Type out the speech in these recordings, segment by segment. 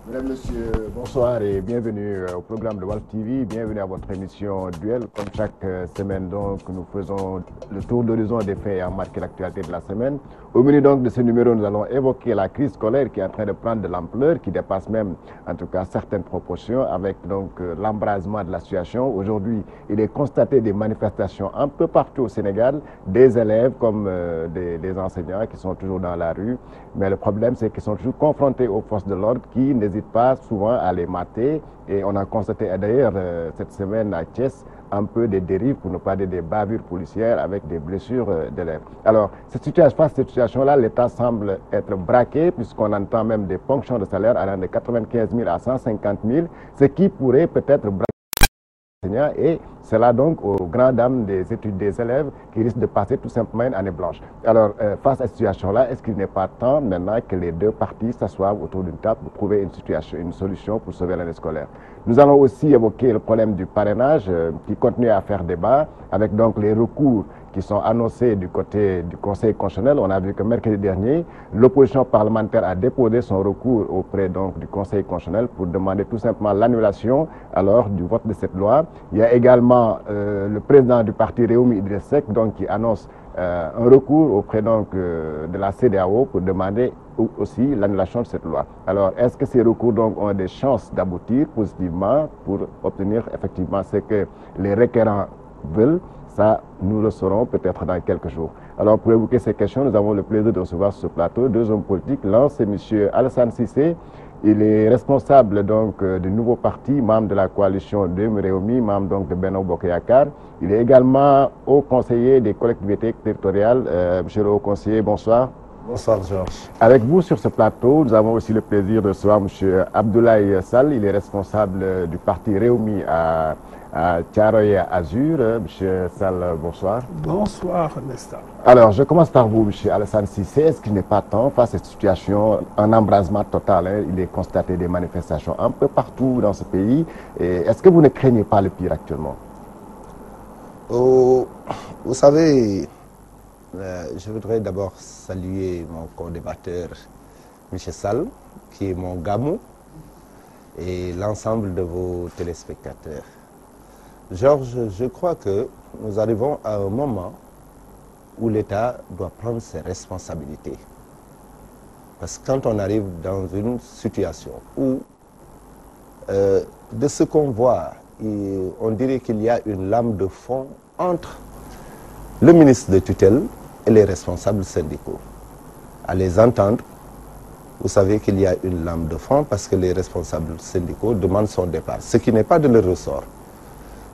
Mesdames, Messieurs, bonsoir et bienvenue au programme de Walf TV. Bienvenue à votre émission Duel. Comme chaque semaine, donc, nous faisons le tour d'horizon des faits et en marqué l'actualité de la semaine. Au menu donc de ce numéro, nous allons évoquer la crise scolaire qui est en train de prendre de l'ampleur, qui dépasse même, en tout cas, certaines proportions, avec donc l'embrasement de la situation. Aujourd'hui, il est constaté des manifestations un peu partout au Sénégal, des élèves comme des enseignants qui sont toujours dans la rue. Mais le problème, c'est qu'ils sont toujours confrontés aux forces de l'ordre qui n'hésitent pas souvent à les mater. Et on a constaté d'ailleurs cette semaine à Thiès un peu des dérives, pour ne pas dire des bavures policières avec des blessures d'élèves. Alors, face à cette situation-là, l'État semble être braqué puisqu'on entend même des ponctions de salaire allant de 95 000 à 150 000, ce qui pourrait peut-être braquer les enseignants et cela donc aux grandes dames des études des élèves qui risquent de passer tout simplement une année blanche. Alors, face à cette situation-là, est-ce qu'il n'est pas temps maintenant que les deux parties s'assoient autour d'une table pour trouver une solution pour sauver l'année scolaire? Nous allons aussi évoquer le problème du parrainage qui continue à faire débat avec donc les recours qui sont annoncés du côté du Conseil constitutionnel. On a vu que mercredi dernier, l'opposition parlementaire a déposé son recours auprès donc du Conseil constitutionnel pour demander tout simplement l'annulation alors du vote de cette loi. Il y a également le président du parti Réumi Idriss Seck donc qui annonce un recours auprès donc de la CEDEAO pour demander aussi l'annulation de cette loi. Alors, est-ce que ces recours donc ont des chances d'aboutir positivement pour obtenir effectivement ce que les requérants veulent? Ça, nous le saurons peut-être dans quelques jours. Alors, pour évoquer ces questions, nous avons le plaisir de recevoir sur ce plateau deux hommes politiques. L'un, c'est M. Alassane Cissé. Il est responsable donc du nouveau parti, membre de la coalition de Réumi, membre donc de Benno Bokk Yakaar. Il est également haut conseiller des collectivités territoriales. Monsieur le haut conseiller, bonsoir. Bonsoir Georges. Avec vous sur ce plateau, nous avons aussi le plaisir de recevoir M. Abdoulaye Sall. Il est responsable du parti Réumi à Thiaroye Azur. Monsieur Sall, bonsoir. Bonsoir Nesta. Alors, je commence par vous, M. Alassane Cissé. Est-ce qu'il n'est pas temps, face à cette situation, un embrasement total? Il est constaté des manifestations un peu partout dans ce pays. Est-ce que vous ne craignez pas le pire actuellement? Vous savez, je voudrais d'abord saluer mon co-débatteur, M. Sall, qui est mon gamou, et l'ensemble de vos téléspectateurs. Georges, je crois que nous arrivons à un moment où l'État doit prendre ses responsabilités. Parce que quand on arrive dans une situation où, de ce qu'on voit, on dirait qu'il y a une lame de fond entre le ministre de tutelle et les responsables syndicaux. À les entendre, vous savez qu'il y a une lame de fond parce que les responsables syndicaux demandent son départ, ce qui n'est pas de leur ressort.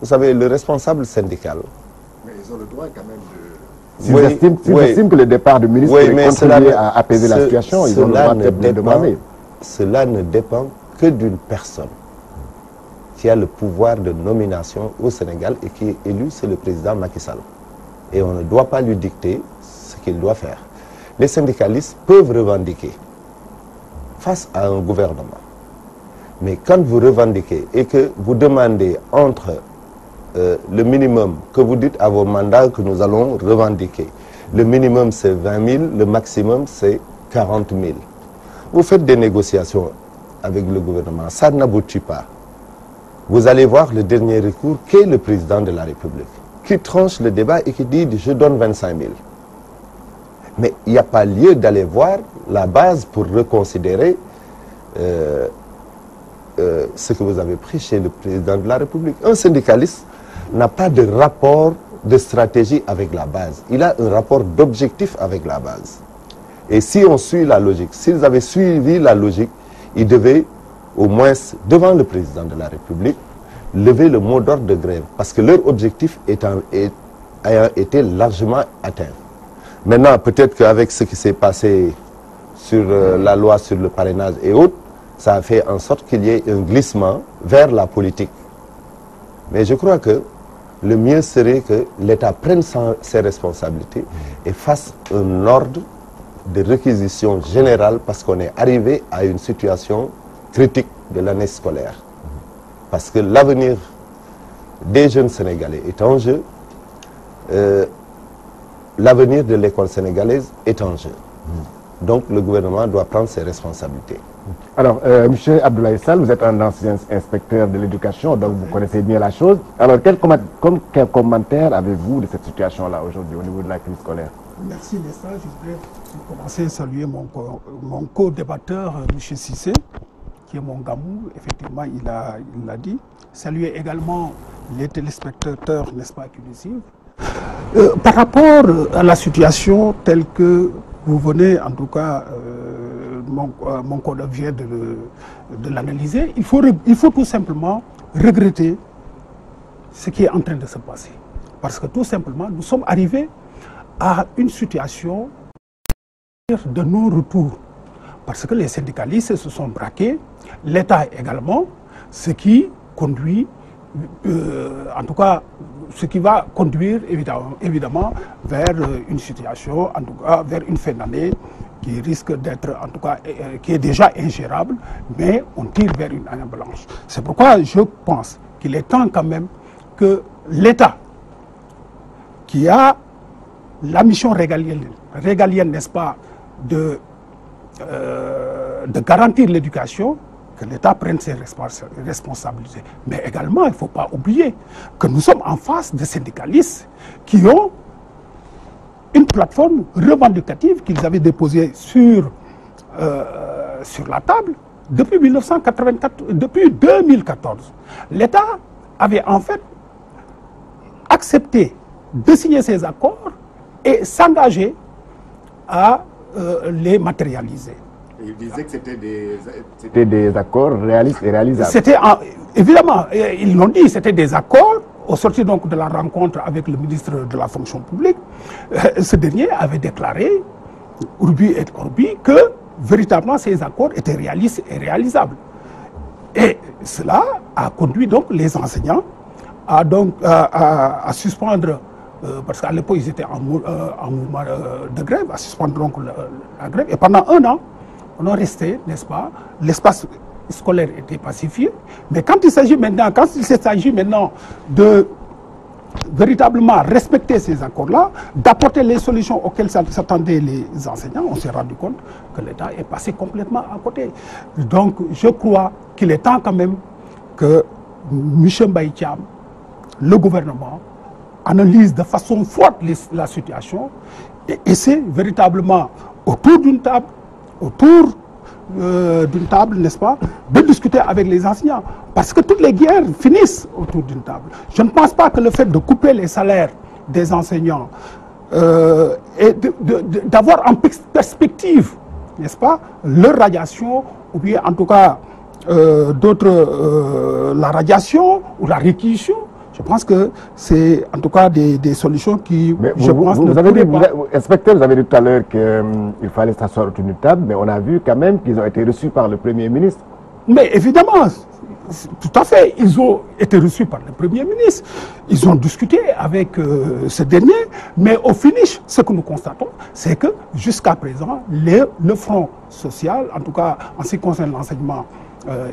Vous savez, le responsable syndical... Mais ils ont le droit quand même de... S'ils estiment que le départ du ministre pourrait contribuer à apaiser la situation, ils ont le droit de le demander. Cela ne dépend que d'une personne qui a le pouvoir de nomination au Sénégal et qui est élu, c'est le président Macky Sall. Et on ne doit pas lui dicter ce qu'il doit faire. Les syndicalistes peuvent revendiquer face à un gouvernement. Mais quand vous revendiquez et que vous demandez entre le minimum que vous dites à vos mandats que nous allons revendiquer, le minimum c'est 20 000, le maximum c'est 40 000. Vous faites des négociations avec le gouvernement, ça n'aboutit pas. Vous allez voir le dernier recours qu'est le président de la République, qui tranche le débat et qui dit « je donne 25 000 ». Mais il n'y a pas lieu d'aller voir la base pour reconsidérer ce que vous avez pris chez le président de la République. Un syndicaliste n'a pas de rapport de stratégie avec la base. Il a un rapport d'objectif avec la base. Et si on suit la logique, s'ils avaient suivi la logique, ils devaient au moins, devant le président de la République, lever le mot d'ordre de grève. Parce que leur objectif ayant été largement atteint. Maintenant, peut-être qu'avec ce qui s'est passé sur la loi sur le parrainage et autres, ça a fait en sorte qu'il y ait un glissement vers la politique. Mais je crois que le mieux serait que l'État prenne ses responsabilités et fasse un ordre de réquisition générale parce qu'on est arrivé à une situation critique de l'année scolaire. Parce que l'avenir des jeunes Sénégalais est en jeu. L'avenir de l'école sénégalaise est en jeu. Donc le gouvernement doit prendre ses responsabilités. Alors, M. Abdoulaye Sall, vous êtes un ancien inspecteur de l'éducation, donc vous connaissez bien la chose. Alors, quel commentaire avez-vous de cette situation-là aujourd'hui au niveau de la crise scolaire? Merci, Nesta. Je voudrais commencer à saluer mon co-débatteur, M. Cissé, qui est mon gamou. Effectivement, il l'a dit. Saluer également les téléspectateurs, n'est-ce pas, qui nous suivent. Par rapport à la situation telle que vous venez, en tout cas, mon collègue vient de l'analyser, il faut tout simplement regretter ce qui est en train de se passer. Parce que tout simplement, nous sommes arrivés à une situation de non-retour. Parce que les syndicalistes se sont braqués, l'État également, ce qui conduit, en tout cas, ce qui va conduire évidemment vers une situation, en tout cas vers une fin d'année qui risque d'être, en tout cas, qui est déjà ingérable, mais on tire vers une année blanche. C'est pourquoi je pense qu'il est temps quand même que l'État, qui a la mission régalienne, n'est-ce pas, de garantir l'éducation, que l'État prenne ses responsabilités. Mais également, il ne faut pas oublier que nous sommes en face de syndicalistes qui ont une plateforme revendicative qu'ils avaient déposée sur la table depuis 2014. L'État avait en fait accepté de signer ces accords et s'engager à les matérialiser. Il disait que c'était des accords réalistes et réalisables. Évidemment, ils l'ont dit, c'était des accords. Au sortir donc de la rencontre avec le ministre de la fonction publique, ce dernier avait déclaré, Urbi et Orbi, que véritablement ces accords étaient réalistes et réalisables. Et cela a conduit donc les enseignants à suspendre, parce qu'à l'époque ils étaient en mouvement de grève, à suspendre donc la grève. Et pendant un an, on a resté, n'est-ce pas, l'espace scolaire était pacifié. Mais quand il s'agit maintenant, de véritablement respecter ces accords-là, d'apporter les solutions auxquelles s'attendaient les enseignants, on s'est rendu compte que l'État est passé complètement à côté. Donc je crois qu'il est temps quand même que M. Mbaye Thiam, le gouvernement, analyse de façon forte la situation et essaie véritablement autour d'une table, n'est-ce pas, de discuter avec les enseignants. Parce que toutes les guerres finissent autour d'une table. Je ne pense pas que le fait de couper les salaires des enseignants et d'avoir en perspective, n'est-ce pas, leur radiation, ou bien en tout cas la radiation ou la réquisition, je pense que c'est en tout cas des solutions qui, vous avez dit, inspecteur, vous avez dit tout à l'heure qu'il fallait s'asseoir autour d'une table, mais on a vu quand même qu'ils ont été reçus par le Premier ministre. Mais évidemment, tout à fait, ils ont été reçus par le Premier ministre. Ils ont discuté avec ce dernier, mais au finish, ce que nous constatons, c'est que jusqu'à présent, le front social, en tout cas en ce qui concerne l'enseignement,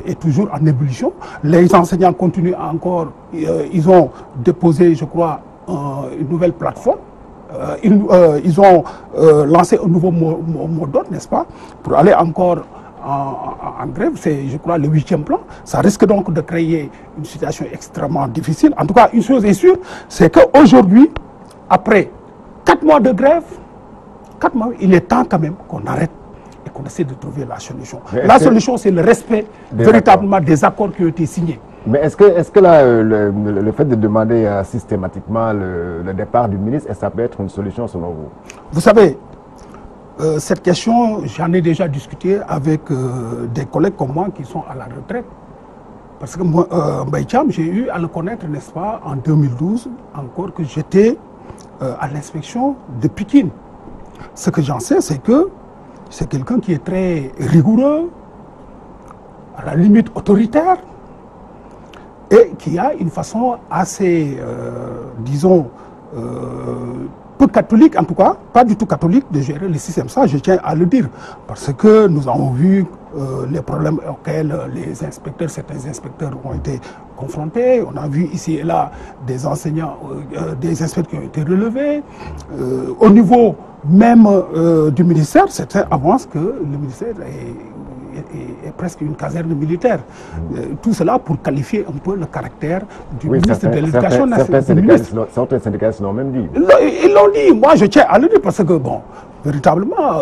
est toujours en ébullition. Les enseignants continuent encore, ils ont déposé, je crois, une nouvelle plateforme. Ils ont lancé un nouveau mot d'ordre, n'est-ce pas, pour aller encore en grève. C'est, je crois, le 8e plan. Ça risque donc de créer une situation extrêmement difficile. En tout cas, une chose est sûre, c'est qu'aujourd'hui, après 4 mois de grève, il est temps quand même qu'on arrête et qu'on essaie de trouver la solution. La solution, c'est le respect véritablement des accords qui ont été signés. Mais est-ce que là, le fait de demander systématiquement le départ du ministre, ça peut être une solution selon vous? Vous savez, cette question, j'en ai déjà discuté avec des collègues comme moi qui sont à la retraite. Parce que moi, Mbaye Thiam, j'ai eu à le connaître, n'est-ce pas, en 2012, encore que j'étais à l'inspection de Pikine. Ce que j'en sais, c'est que c'est quelqu'un qui est très rigoureux, à la limite autoritaire, et qui a une façon assez, disons, peu catholique, en tout cas, pas du tout catholique, de gérer le système. Ça, je tiens à le dire. Parce que nous avons vu les problèmes auxquels les inspecteurs, certains inspecteurs ont été confrontés. On a vu ici et là des enseignants, des inspecteurs qui ont été relevés. Au niveau même du ministère, certains avancent que le ministère est presque une caserne militaire. Tout cela pour qualifier un peu le caractère du ministre de l'Éducation nationale. Certains syndicalistes l'ont même dit. Ils l'ont dit. Moi, je tiens à le dire parce que, bon, véritablement,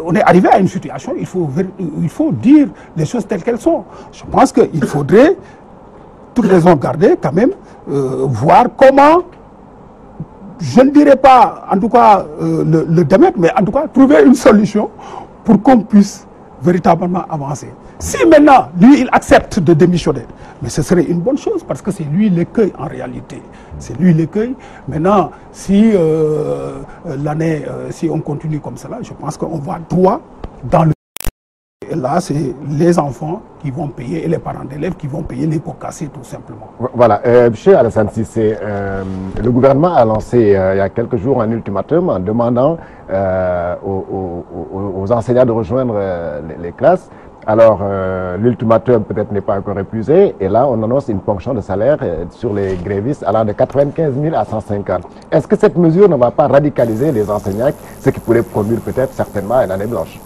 on est arrivé à une situation, il faut dire les choses telles qu'elles sont. Je pense qu'il faudrait, toutes raisons garder, quand même, voir comment, je ne dirais pas, en tout cas, le démettre, mais en tout cas, trouver une solution pour qu'on puisse véritablement avancer. Si maintenant, lui, il accepte de démissionner, mais ce serait une bonne chose parce que c'est lui l'écueil en réalité. C'est lui l'écueil. Maintenant, si si on continue comme cela, je pense qu'on va droit dans le... Et là, c'est les enfants qui vont payer et les parents d'élèves qui vont payer les pots cassés, tout simplement. Voilà. Monsieur Alassane Cissé, le gouvernement a lancé il y a quelques jours un ultimatum en demandant aux enseignants de rejoindre les classes. Alors, l'ultimatum peut-être n'est pas encore épuisé, et là, on annonce une ponction de salaire sur les grévistes allant de 95 000 à 150. Est-ce que cette mesure ne va pas radicaliser les enseignants, ce qui pourrait produire peut-être certainement une année blanche?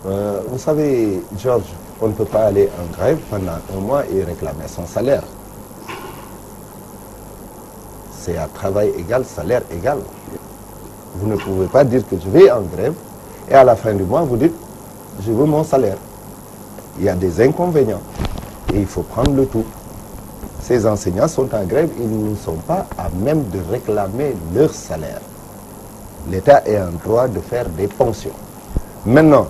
Vous savez, Georges, on ne peut pas aller en grève pendant un mois et réclamer son salaire. C'est à travail égal, salaire égal. Vous ne pouvez pas dire que je vais en grève et à la fin du mois, vous dites, je veux mon salaire. Il y a des inconvénients et il faut prendre le tout. Ces enseignants sont en grève, ils ne sont pas à même de réclamer leur salaire. L'État est en droit de faire des ponctions. Maintenant,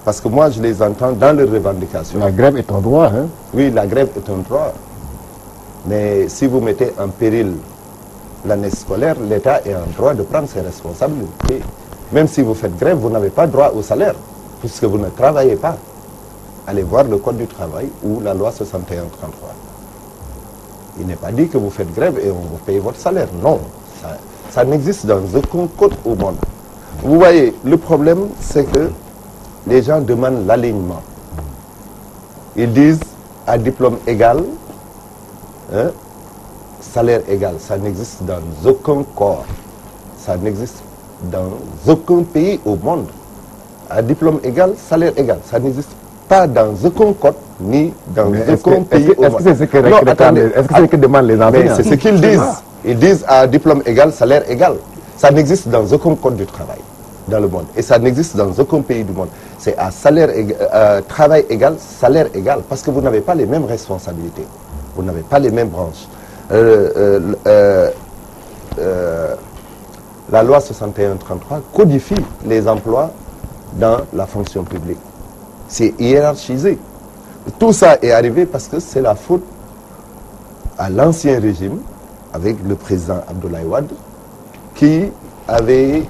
parce que moi je les entends dans leurs revendications. La grève est un droit, hein? Oui, la grève est un droit. Mais si vous mettez en péril l'année scolaire, l'État est en droit de prendre ses responsabilités. Même si vous faites grève, vous n'avez pas droit au salaire, puisque vous ne travaillez pas. Allez voir le Code du travail ou la loi 61-33. Il n'est pas dit que vous faites grève et on vous paye votre salaire. Non, ça n'existe dans aucun code au monde. Vous voyez, le problème, c'est que les gens demandent l'alignement. Ils disent à diplôme égal, salaire égal. Ça n'existe dans aucun corps. Ça n'existe dans aucun pays au monde. À diplôme égal, salaire égal. Ça n'existe pas dans aucun code ni dans aucun pays au monde. Est-ce que c'est ce que demandent les enseignants? C'est ce qu'ils disent. Ils disent à diplôme égal, salaire égal. Ça n'existe dans aucun code du travail dans le monde. Et ça n'existe dans aucun pays du monde. C'est à travail égal, salaire égal. Parce que vous n'avez pas les mêmes responsabilités. Vous n'avez pas les mêmes branches. La loi 61-33 codifie les emplois dans la fonction publique. C'est hiérarchisé. Tout ça est arrivé parce que c'est la faute à l'ancien régime, avec le président Abdoulaye Wade, qui avait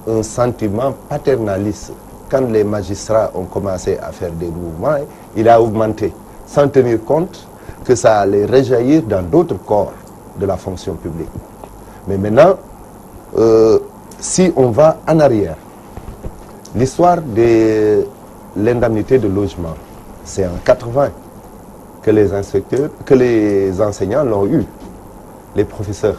un sentiment paternaliste. Quand les magistrats ont commencé à faire des mouvements, il a augmenté, sans tenir compte que ça allait rejaillir dans d'autres corps de la fonction publique. Mais maintenant, si on va en arrière, l'histoire de l'indemnité de logement, c'est en 80 que les enseignants l'ont eu, les professeurs.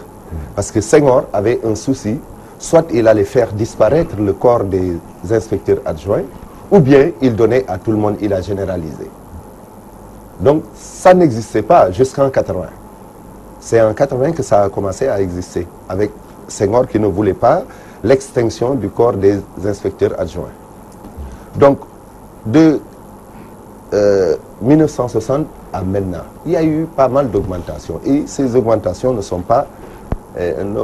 Parce que Senghor avait un souci, soit il allait faire disparaître le corps des inspecteurs adjoints, ou bien il donnait à tout le monde, il a généralisé. Donc ça n'existait pas jusqu'en 80. C'est en 80 que ça a commencé à exister, avec Senghor qui ne voulait pas l'extinction du corps des inspecteurs adjoints. Donc, de 1960 à maintenant, il y a eu pas mal d'augmentations. Et ces augmentations n'ont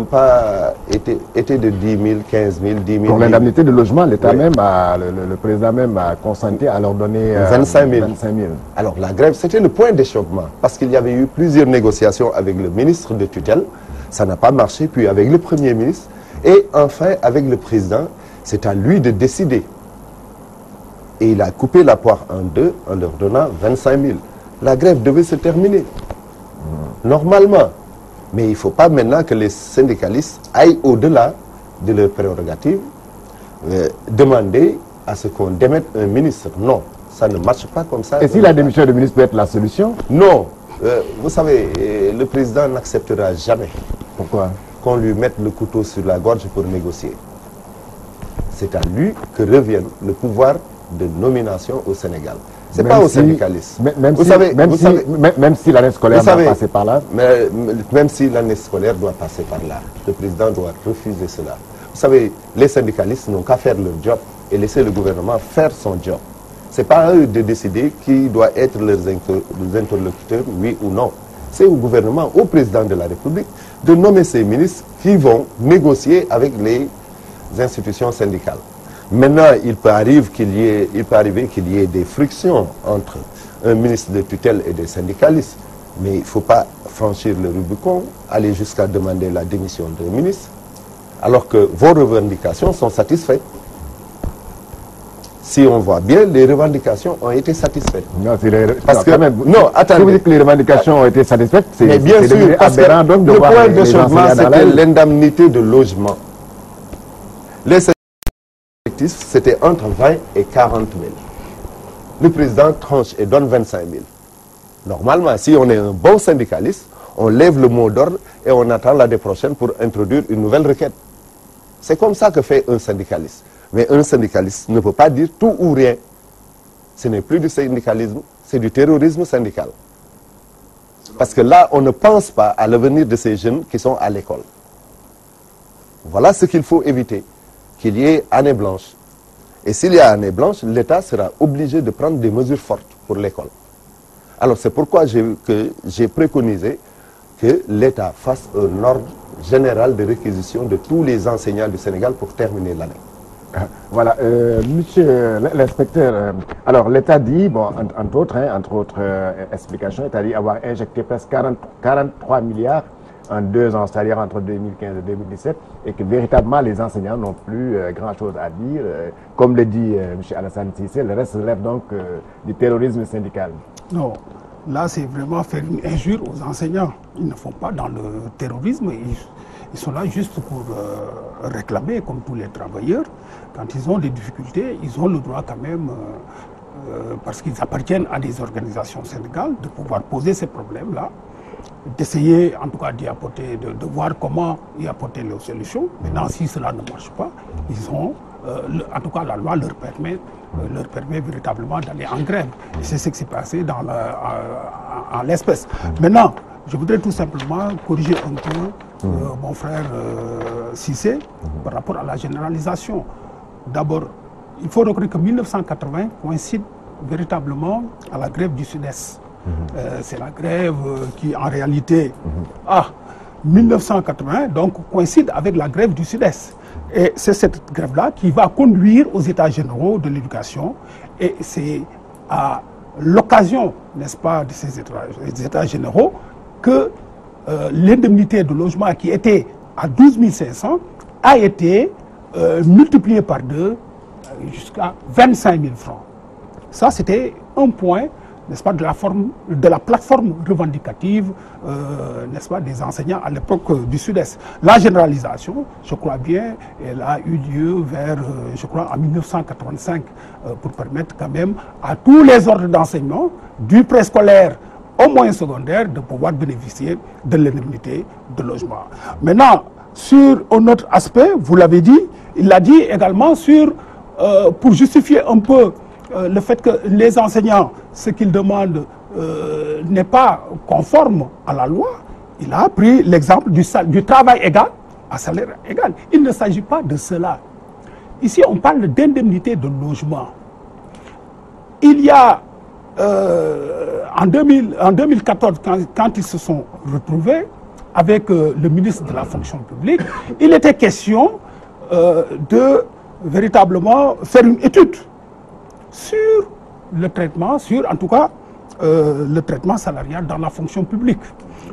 pas été de 10 000, 15 000, 10 000. Pour l'indemnité de logement, l'État même, le président même a consenti à leur donner 25 000. 25 000. Alors la grève, c'était le point d'échauffement, parce qu'il y avait eu plusieurs négociations avec le ministre de tutelle. Ça n'a pas marché, puis avec le Premier ministre. Et enfin, avec le président, c'est à lui de décider. Et il a coupé la poire en deux en leur donnant 25 000. La grève devait se terminer. Normalement. Mais il ne faut pas maintenant que les syndicalistes aillent au-delà de leurs prérogatives, demander à ce qu'on démette un ministre. Non, ça ne marche pas comme ça. Et si la démission du ministre peut être la solution? Non. Vous savez, le président n'acceptera jamais. Pourquoi? Qu'on lui mette le couteau sur la gorge pour négocier. C'est à lui que revient le pouvoir de nomination au Sénégal. Ce n'est pas aux syndicalistes. Même si l'année scolaire doit passer par là. Même si l'année scolaire doit passer par là, le président doit refuser cela. Vous savez, les syndicalistes n'ont qu'à faire leur job et laisser le gouvernement faire son job. Ce n'est pas à eux de décider qui doit être leurs interlocuteurs, oui ou non. C'est au gouvernement, au président de la République, de nommer ces ministres qui vont négocier avec les institutions syndicales. Maintenant, il peut arriver qu'il y ait des frictions entre un ministre de tutelle et des syndicalistes. Mais il ne faut pas franchir le Rubicon, aller jusqu'à demander la démission d'un ministre, alors que vos revendications sont satisfaites. Si on voit bien, les revendications ont été satisfaites. Non, attendez. Si vous dites que les revendications ont été satisfaites, c'est bien sûr, parce que donc de le voir point de les changement, enseignants c'était l'indemnité de logement. Les effectifs, c'était entre 20 et 40 000. Le président tranche et donne 25 000. Normalement, si on est un bon syndicaliste, on lève le mot d'ordre et on attend l'année prochaine pour introduire une nouvelle requête. C'est comme ça que fait un syndicaliste. Mais un syndicaliste ne peut pas dire tout ou rien. Ce n'est plus du syndicalisme, c'est du terrorisme syndical. Parce que là, on ne pense pas à l'avenir de ces jeunes qui sont à l'école. Voilà ce qu'il faut éviter, qu'il y ait année blanche. Et s'il y a année blanche, l'État sera obligé de prendre des mesures fortes pour l'école. Alors c'est pourquoi j'ai préconisé que l'État fasse un ordre général de réquisition de tous les enseignants du Sénégal pour terminer l'année. Voilà, monsieur l'inspecteur, alors l'État dit, bon, entre autres explications, l'État dit avoir injecté presque 43 milliards en 2 ans, c'est-à-dire entre 2015 et 2017, et que véritablement les enseignants n'ont plus grand-chose à dire. Comme le dit M. Alassane Cissé, le reste relève donc du terrorisme syndical. Non, là c'est vraiment faire une injure aux enseignants. Ils ne font pas dans le terrorisme, ils sont là juste pour réclamer, comme tous les travailleurs. Quand ils ont des difficultés, ils ont le droit quand même, parce qu'ils appartiennent à des organisations syndicales, de pouvoir poser ces problèmes-là, d'essayer en tout cas d'y apporter, de voir comment y apporter les solutions. Maintenant, si cela ne marche pas, ils ont, en tout cas la loi leur permet véritablement d'aller en grève. Et c'est ce qui s'est passé en l'espèce. Maintenant, je voudrais tout simplement corriger un peu mon frère Cissé par rapport à la généralisation. D'abord, il faut reconnaître que 1980 coïncide véritablement à la grève du Sud-Est. C'est la grève qui, en réalité, 1980, donc coïncide avec la grève du Sud-Est. Et c'est cette grève-là qui va conduire aux États généraux de l'éducation. Et c'est à l'occasion, n'est-ce pas, de ces États généraux que l'indemnité de logement qui était à 12 500 a été multipliée par 2 jusqu'à 25 000 francs. Ça, c'était un point, n'est-ce pas, de la plateforme revendicative, n'est-ce pas, des enseignants à l'époque du Sud-Est. La généralisation, je crois bien, elle a eu lieu vers, je crois, en 1985, pour permettre quand même à tous les ordres d'enseignement, du préscolaire au moyen secondaire, de pouvoir bénéficier de l'indemnité de logement. Maintenant, sur un autre aspect, vous l'avez dit, il l'a dit également sur, pour justifier un peu le fait que les enseignants, ce qu'ils demandent n'est pas conforme à la loi. Il a pris l'exemple du travail égal à salaire égal. Il ne s'agit pas de cela. Ici, on parle d'indemnité de logement. Il y a, en 2014, quand ils se sont retrouvés avec le ministre de la fonction publique, il était question de véritablement faire une étude sur le traitement, en tout cas, le traitement salarial dans la fonction publique.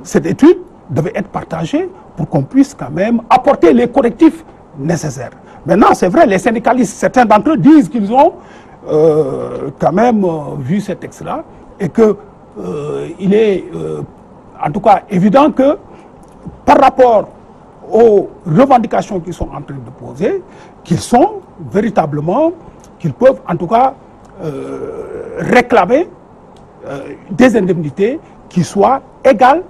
Cette étude devait être partagée pour qu'on puisse quand même apporter les correctifs nécessaires. Maintenant, c'est vrai, les syndicalistes, certains d'entre eux disent qu'ils ont quand même vu ce texte-là et qu'il est en tout cas évident que par rapport aux revendications qu'ils sont en train de poser, qu'ils sont véritablement, qu'ils peuvent en tout cas réclamer des indemnités qui soient égales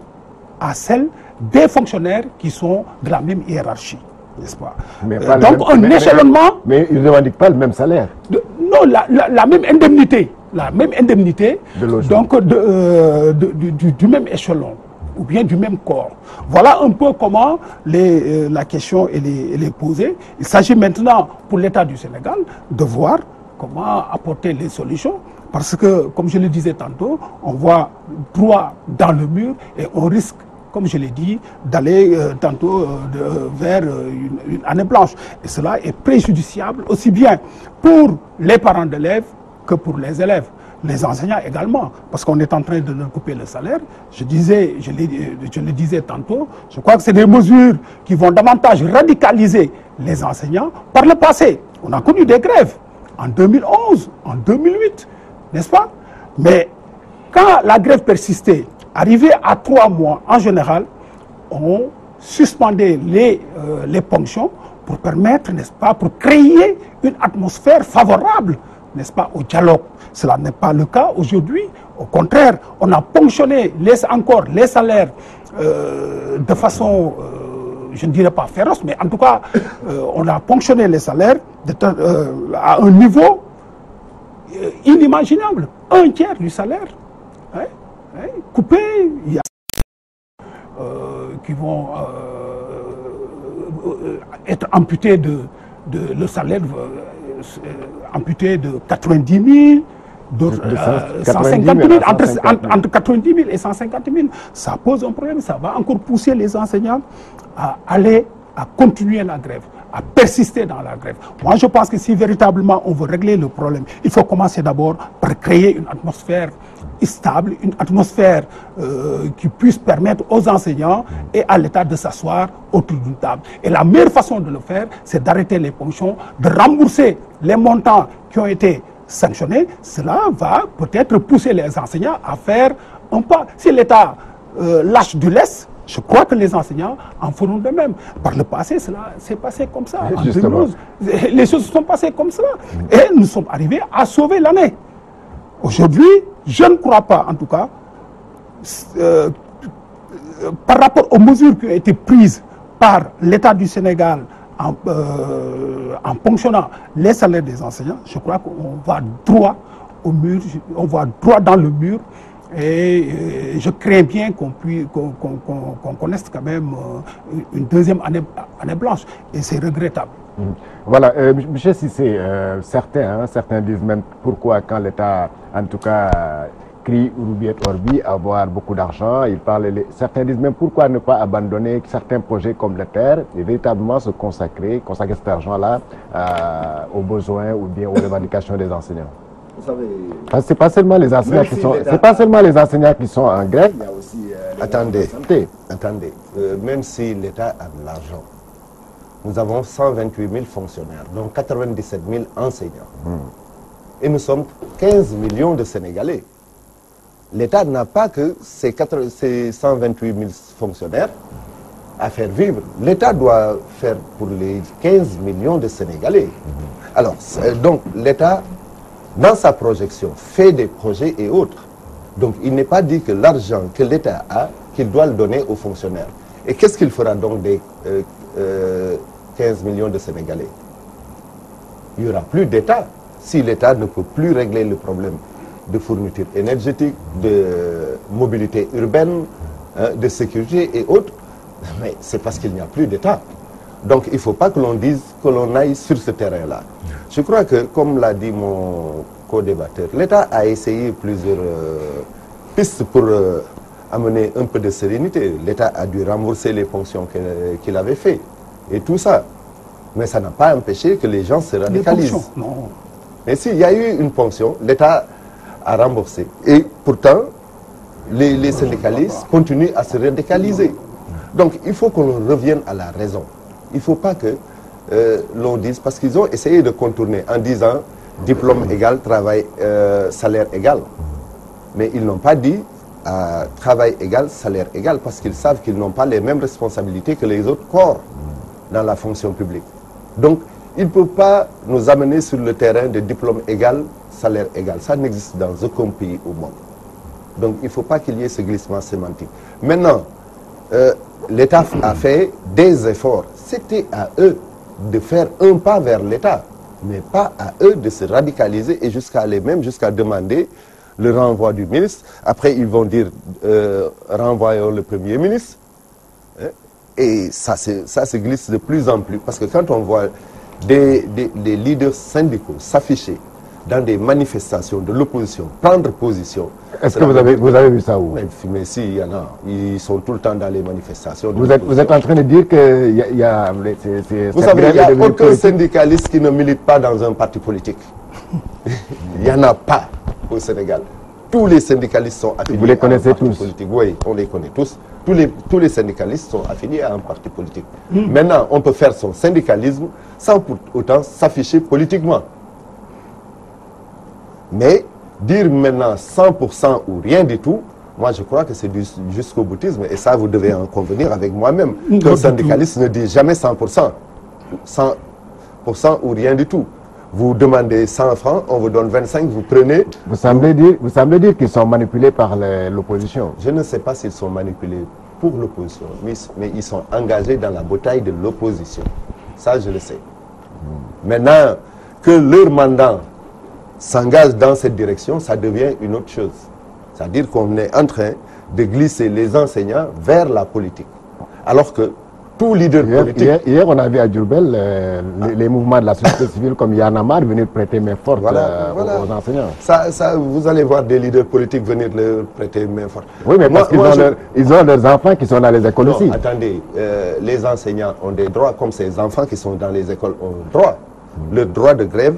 à celles des fonctionnaires qui sont de la même hiérarchie, n'est-ce pas? Donc un échelonnement... Mais ils ne revendiquent pas le même salaire. Non, la même indemnité. La même indemnité, donc du même échelon, ou bien du même corps. Voilà un peu comment la question elle est posée. Il s'agit maintenant pour l'État du Sénégal de voir comment apporter les solutions. Parce que, comme je le disais tantôt, on voit droit dans le mur et on risque, comme je l'ai dit, d'aller tantôt vers une année blanche. Et cela est préjudiciable aussi bien pour les parents d'élèves que pour les élèves. Les enseignants également, parce qu'on est en train de leur couper le salaire. Je le disais tantôt, je crois que c'est des mesures qui vont davantage radicaliser les enseignants. Par le passé, on a connu des grèves en 2011, en 2008, n'est-ce pas? Mais quand la grève persistait, arrivé à 3 mois en général, on suspendait les ponctions pour permettre, n'est-ce pas, pour créer une atmosphère favorable, n'est-ce pas, au dialogue. Cela n'est pas le cas aujourd'hui. Au contraire, on a ponctionné encore les salaires de façon, je ne dirais pas féroce, mais en tout cas, on a ponctionné les salaires à un niveau inimaginable. 1/3 du salaire coupé. Il y a qui vont être amputés le salaire amputé de 90 000, d'autres 150 000, entre 90 000 et 150 000. Ça pose un problème, ça va encore pousser les enseignants à continuer la grève, à persister dans la grève. Moi, je pense que si véritablement on veut régler le problème, il faut commencer d'abord par créer une atmosphère stable, une atmosphère qui puisse permettre aux enseignants et à l'État de s'asseoir autour d'une table. Et la meilleure façon de le faire, c'est d'arrêter les ponctions, de rembourser les montants qui ont été sanctionnés. Cela va peut-être pousser les enseignants à faire un pas. Si l'État lâche du lest, je crois que les enseignants en feront de même. Par le passé, cela s'est passé comme ça. En 2012, les choses se sont passées comme cela. Et nous sommes arrivés à sauver l'année. Aujourd'hui, je ne crois pas, en tout cas, par rapport aux mesures qui ont été prises par l'État du Sénégal en ponctionnant les salaires des enseignants, je crois qu'on va droit au mur, on va droit dans le mur. Et je crains bien qu'on connaisse quand même une deuxième année blanche. Et c'est regrettable. Voilà, M. Cissé, certains disent même pourquoi quand l'État, en tout cas, crie Urbi et Orbi, avoir beaucoup d'argent, certains disent même pourquoi ne pas abandonner certains projets comme le terre et véritablement se consacrer cet argent-là aux besoins ou bien aux revendications des enseignants. Vous savez, c'est pas seulement les enseignants qui sont en grève, il y a aussi attendez, même si l'État a de l'argent, nous avons 128 000 fonctionnaires, dont 97 000 enseignants. Et nous sommes 15 millions de Sénégalais. L'État n'a pas que ces 128 000 fonctionnaires à faire vivre. L'État doit faire pour les 15 millions de Sénégalais. Alors, donc l'État, dans sa projection, fait des projets et autres. Donc, il n'est pas dit que l'argent que l'État a, qu'il doit le donner aux fonctionnaires. Et qu'est-ce qu'il fera donc des 15 millions de Sénégalais? Il n'y aura plus d'État si l'État ne peut plus régler le problème de fourniture énergétique, de mobilité urbaine, de sécurité et autres. Mais c'est parce qu'il n'y a plus d'État. Donc, il ne faut pas que l'on dise que l'on aille sur ce terrain-là. Je crois que, comme l'a dit mon co-débatteur, l'État a essayé plusieurs pistes pour amener un peu de sérénité. L'État a dû rembourser les ponctions qu'il avait fait et tout ça. Mais ça n'a pas empêché que les gens se radicalisent. Les ponctions, non. Mais s'il y a eu une ponction, l'État a remboursé. Et pourtant, les syndicalistes continuent à se radicaliser. Donc, il faut qu'on revienne à la raison. Il ne faut pas que l'on dise, parce qu'ils ont essayé de contourner en disant diplôme égal, travail, salaire égal. Mais ils n'ont pas dit à travail égal, salaire égal, parce qu'ils savent qu'ils n'ont pas les mêmes responsabilités que les autres corps dans la fonction publique. Donc, ils ne peuvent pas nous amener sur le terrain de diplôme égal, salaire égal. Ça n'existe dans aucun pays au monde. Donc, il ne faut pas qu'il y ait ce glissement sémantique. Maintenant, l'État a fait des efforts. C'était à eux de faire un pas vers l'État, mais pas à eux de se radicaliser et jusqu'à aller même jusqu'à demander le renvoi du ministre. Après, ils vont dire renvoyons le Premier ministre. Et ça se glisse de plus en plus. Parce que quand on voit des leaders syndicaux s'afficher dans des manifestations de l'opposition, prendre position. Est-ce que vous avez vu ça où? Mais si, il y en a. Ils sont tout le temps dans les manifestations. Vous êtes en train de dire qu'il y a... Vous savez, il n'y a aucun syndicaliste qui ne milite pas dans un parti politique. Il n'y en a pas au Sénégal. Tous les syndicalistes sont affiliés. Vous les connaissez tous? Politique. Oui, on les connaît tous. Tous les syndicalistes sont affiliés à un parti politique. Maintenant, on peut faire son syndicalisme sans pour autant s'afficher politiquement. Mais dire maintenant 100% ou rien du tout, moi je crois que c'est du jusqu'au boutisme. Et ça, vous devez en convenir avec moi-même. Qu'un syndicaliste ne dit jamais 100%. 100% ou rien du tout. Vous demandez 100 francs, on vous donne 25, vous prenez... Vous semblez dire qu'ils sont manipulés par l'opposition. Je ne sais pas s'ils sont manipulés pour l'opposition, mais ils sont engagés dans la bataille de l'opposition. Ça, je le sais. Maintenant, que leur mandat s'engage dans cette direction, ça devient une autre chose. C'est-à-dire qu'on est en train de glisser les enseignants vers la politique. Alors que tout leader politique... Hier, on a vu à Diourbel les mouvements de la société civile comme Y en a marre venir prêter main forte aux enseignants. Ça, vous allez voir des leaders politiques venir leur prêter main forte. Oui, mais parce qu'ils ont leurs enfants qui sont dans les écoles aussi. Attendez, les enseignants ont des droits comme ces enfants qui sont dans les écoles ont droit. Le droit de grève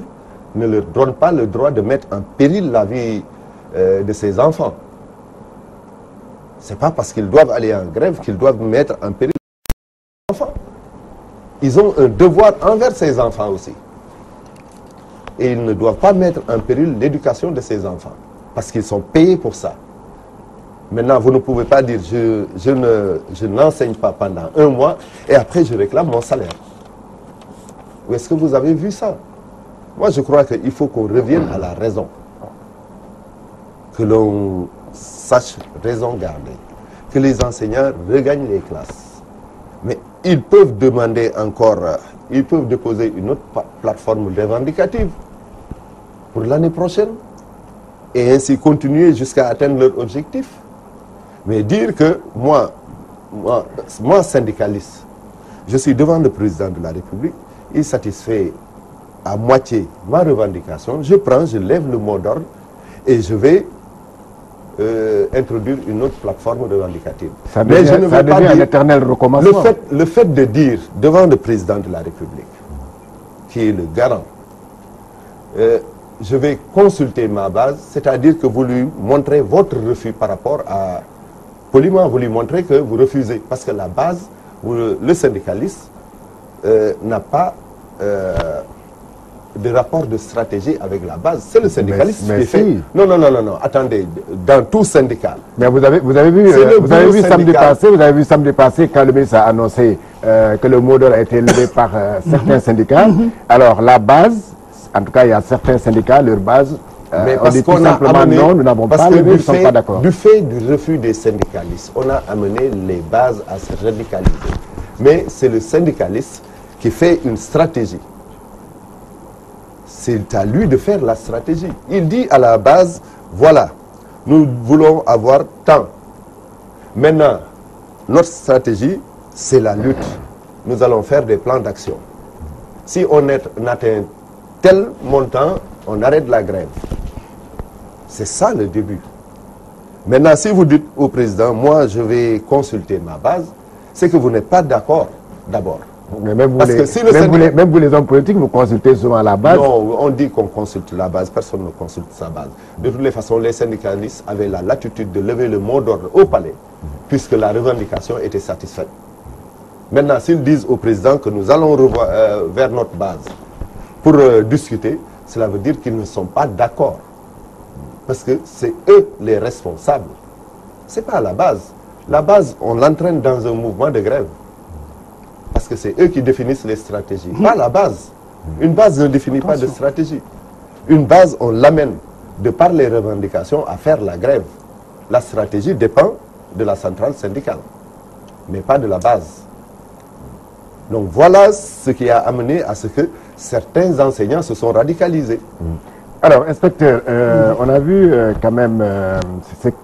ne leur donne pas le droit de mettre en péril la vie de ces enfants. Ce n'est pas parce qu'ils doivent aller en grève qu'ils doivent mettre en péril les enfants. Ils ont un devoir envers ces enfants aussi. Et ils ne doivent pas mettre en péril l'éducation de ces enfants. Parce qu'ils sont payés pour ça. Maintenant, vous ne pouvez pas dire je n'enseigne pas pendant un mois et après je réclame mon salaire. Où est-ce que vous avez vu ça? Moi, je crois qu'il faut qu'on revienne à la raison. Que l'on sache raison garder. Que les enseignants regagnent les classes. Mais ils peuvent demander encore, ils peuvent déposer une autre plateforme revendicative pour l'année prochaine et ainsi continuer jusqu'à atteindre leur objectif. Mais dire que moi, syndicaliste, je suis devant le président de la République, il satisfait à moitié ma revendication, je lève le mot d'ordre et je vais introduire une autre plateforme revendicative. Ça devient un éternel recommencement. Le fait de dire devant le président de la République, qui est le garant, je vais consulter ma base, c'est-à-dire que vous lui montrez votre refus par rapport à... Poliment, vous lui montrez que vous refusez. Parce que la base, le syndicaliste, n'a pas de rapport de stratégie avec la base. C'est le syndicaliste qui fait... Non, attendez, dans tout syndicat. Mais vous avez vu samedi passé quand le ministre a annoncé que le mot d'ordre a été levé par certains syndicats. Alors la base, en tout cas il y a certains syndicats, leur base, mais on dit tout simplement non, nous n'avons pas levé, nous ne sommes pas d'accord. Du fait du refus des syndicalistes, on a amené les bases à se radicaliser. Mais c'est le syndicaliste qui fait une stratégie. C'est à lui de faire la stratégie. Il dit à la base, voilà, nous voulons avoir tant. Maintenant, notre stratégie, c'est la lutte. Nous allons faire des plans d'action. Si on atteint tel montant, on arrête la grève. C'est ça le début. Maintenant, si vous dites au président, moi je vais consulter ma base, c'est que vous n'êtes pas d'accord d'abord. Mais même vous les hommes politiques, vous consultez souvent la base. Non, on dit qu'on consulte la base, personne ne consulte sa base. De toutes les façons, les syndicalistes avaient la latitude de lever le mot d'ordre au palais, puisque la revendication était satisfaite. Maintenant, s'ils disent au président que nous allons vers notre base pour discuter, cela veut dire qu'ils ne sont pas d'accord. Parce que c'est eux les responsables. Ce n'est pas à la base. La base, on l'entraîne dans un mouvement de grève. Parce que c'est eux qui définissent les stratégies, pas la base. Une base ne définit pas de stratégie. Une base, on l'amène de par les revendications à faire la grève. La stratégie dépend de la centrale syndicale, mais pas de la base. Donc voilà ce qui a amené à ce que certains enseignants se sont radicalisés. Alors, inspecteur, on a vu quand même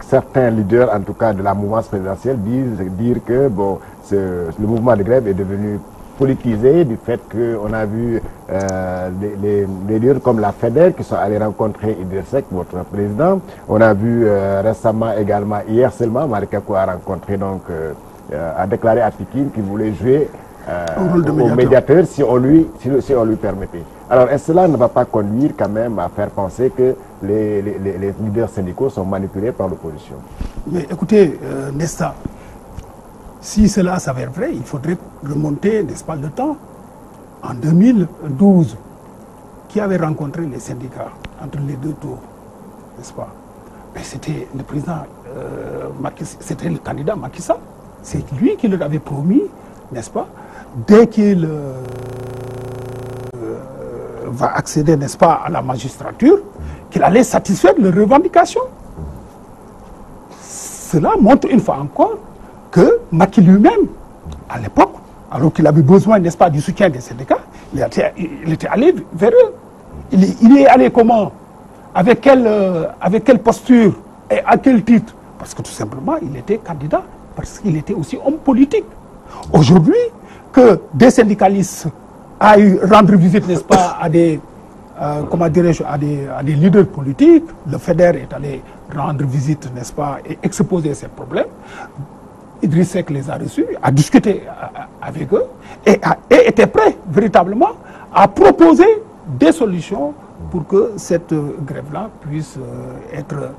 certains leaders, en tout cas de la mouvance présidentielle, dire que bon, le mouvement de grève est devenu politisé du fait qu'on a vu les leaders comme la FEDER qui sont allés rencontrer Idriss Seck, votre président. On a vu récemment également, hier seulement, Malick Gakou a rencontré donc, a déclaré à Pikine qu'il voulait jouer au médiateur si on lui permettait. Alors, est-ce que cela ne va pas conduire quand même à faire penser que les leaders syndicaux sont manipulés par l'opposition? Mais écoutez, Nesta, si cela s'avère vrai, il faudrait remonter, n'est-ce pas, le temps. En 2012, qui avait rencontré les syndicats entre les deux tours, n'est-ce pas? Mais c'était le président, c'était le candidat Macky Sall. C'est lui qui leur avait promis, n'est-ce pas, dès qu'il va accéder, n'est-ce pas, à la magistrature, qu'il allait satisfaire leurs revendications. Cela montre une fois encore que Macky lui-même, à l'époque, alors qu'il avait besoin, n'est-ce pas, du soutien des syndicats, il était allé vers eux. Il est allé comment? Avec quelle posture et à quel titre? Parce que tout simplement, il était candidat, parce qu'il était aussi homme politique. Aujourd'hui, que des syndicalistes aillent rendre visite, n'est-ce pas, à des, comment dirais-je, à des leaders politiques, le FEDER est allé rendre visite, n'est-ce pas, et exposer ses problèmes. Idriss Seck les a reçus, a discuté avec eux et était prêt véritablement à proposer des solutions pour que cette grève-là puisse être,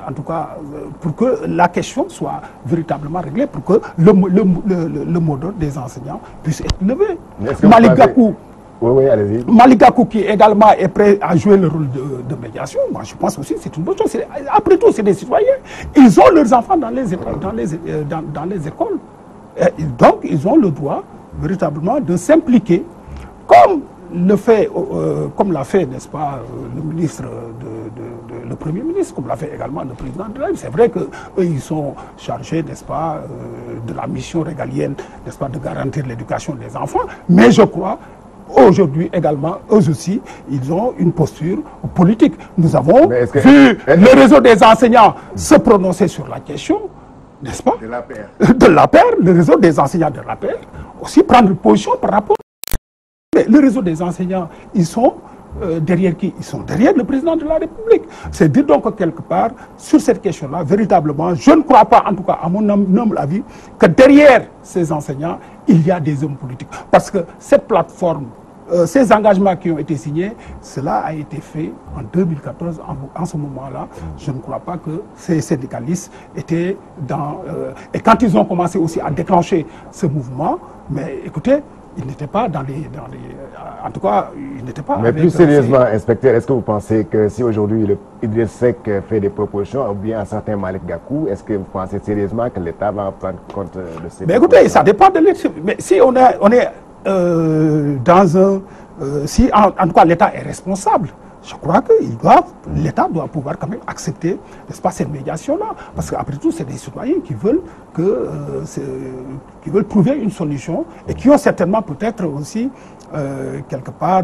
en tout cas, pour que la question soit véritablement réglée, pour que le mot d'ordre des enseignants puisse être levé. Malick Gakou, oui, allez-y. Malick Gakou qui également est prêt à jouer le rôle de médiation, moi je pense aussi que c'est une bonne chose. Après tout, c'est des citoyens. Ils ont leurs enfants dans les écoles. Et donc, ils ont le droit véritablement de s'impliquer comme l'a fait, n'est-ce pas, le ministre, le Premier ministre, comme l'a fait également le président de la République. C'est vrai qu'eux, ils sont chargés, n'est-ce pas, de la mission régalienne, n'est-ce pas, de garantir l'éducation des enfants. Mais je crois, aujourd'hui également, eux aussi, ils ont une posture politique. Nous avons vu le réseau des enseignants se prononcer sur la question, n'est-ce pas, de l'APR, le réseau des enseignants de l'APR, aussi prendre une position par rapport. Le réseau des enseignants, ils sont derrière qui? Ils sont derrière le président de la République. C'est dire donc que quelque part, sur cette question-là, véritablement, je ne crois pas, en tout cas à mon humble avis, que derrière ces enseignants, il y a des hommes politiques. Parce que cette plateforme, ces engagements qui ont été signés, cela a été fait en 2014. En ce moment-là, je ne crois pas que ces syndicalistes étaient dans... et quand ils ont commencé aussi à déclencher ce mouvement, mais écoutez, ils n'étaient pas dans les... En tout cas, ils n'étaient pas... Mais plus sérieusement, inspecteur, est-ce que vous pensez que si aujourd'hui Idriss Seck fait des propositions, ou bien un certain Malick Gakou, est-ce que vous pensez sérieusement que l'État va prendre compte de ces... Mais écoutez, ça dépend de l'État. Mais si on est dans un... si en tout cas l'État est responsable, je crois que l'État doit pouvoir quand même accepter, n'est-ce pas, cette médiation-là. Parce qu'après tout, c'est des citoyens qui veulent trouver une solution et qui ont certainement peut-être aussi, quelque part...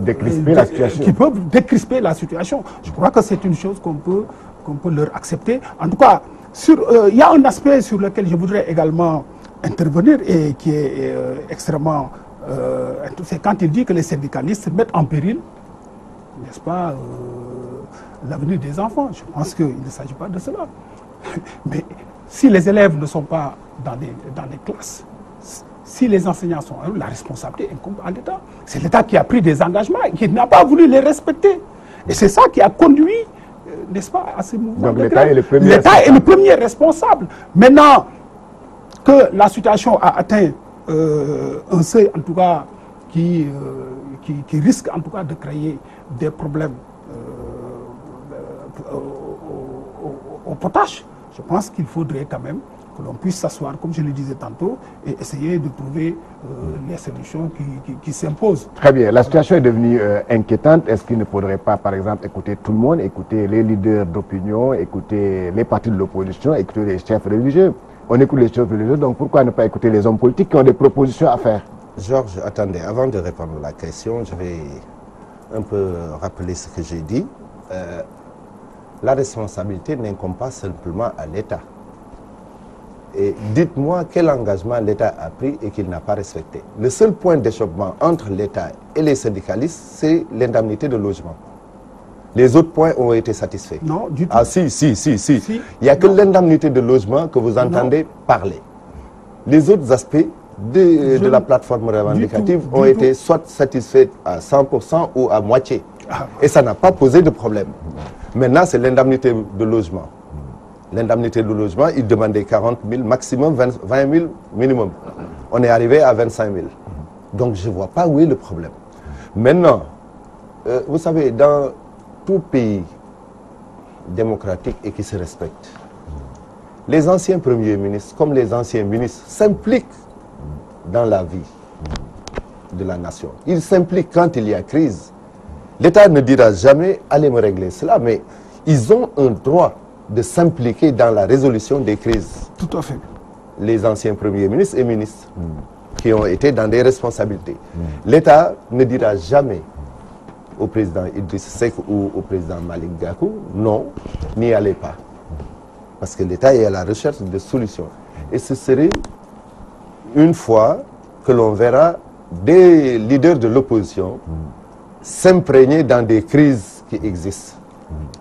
décrisper la situation. Qui peuvent décrisper la situation. Je crois que c'est une chose qu'on peut leur accepter. En tout cas, il y a un aspect sur lequel je voudrais également intervenir et qui est extrêmement... c'est quand il dit que les syndicalistes mettent en péril, n'est-ce pas, l'avenir des enfants. Je pense qu'il ne s'agit pas de cela. Mais si les élèves ne sont pas dans les classes, si les enseignants sont là, la responsabilité incombe à l'État. C'est l'État qui a pris des engagements et qui n'a pas voulu les respecter. Et c'est ça qui a conduit, n'est-ce pas, à ces mouvements. Donc l'État est le premier responsable. Maintenant que la situation a atteint un seuil, en tout cas, qui risque en tout cas de créer des problèmes au potache. Je pense qu'il faudrait quand même que l'on puisse s'asseoir, comme je le disais tantôt, et essayer de trouver les solutions qui s'imposent. Très bien. La situation est devenue inquiétante. Est-ce qu'il ne faudrait pas, par exemple, écouter tout le monde, écouter les leaders d'opinion, écouter les partis de l'opposition, écouter les chefs religieux? On écoute les chefs religieux, donc pourquoi ne pas écouter les hommes politiques qui ont des propositions à faire? Georges, attendez, avant de répondre à la question, je vais un peu rappeler ce que j'ai dit. La responsabilité n'incombe pas simplement à l'État. Et dites-moi quel engagement l'État a pris et qu'il n'a pas respecté. Le seul point d'échoppement entre l'État et les syndicalistes, c'est l'indemnité de logement. Les autres points ont été satisfaits. Non, du tout. Ah si. Il n'y a que l'indemnité de logement que vous entendez parler. Les autres aspects de la plateforme revendicative ont été soit satisfaits à 100% ou à moitié. Et ça n'a pas posé de problème. Maintenant, c'est l'indemnité de logement. L'indemnité de logement, il demandait 40 000, maximum 20 000 minimum. On est arrivé à 25 000. Donc je ne vois pas où est le problème. Maintenant, vous savez, dans tout pays démocratique et qui se respecte, les anciens premiers ministres, comme les anciens ministres, s'impliquent dans la vie de la nation. Ils s'impliquent quand il y a crise. L'État ne dira jamais « allez me régler cela », mais ils ont un droit de s'impliquer dans la résolution des crises. Tout à fait. Les anciens premiers ministres et ministres qui ont été dans des responsabilités. L'État ne dira jamais au président Idriss Seck ou au président Malick Gakou « non, n'y allez pas ». Parce que l'État est à la recherche de solutions. Et ce serait une fois que l'on verra des leaders de l'opposition s'imprégner dans des crises qui existent.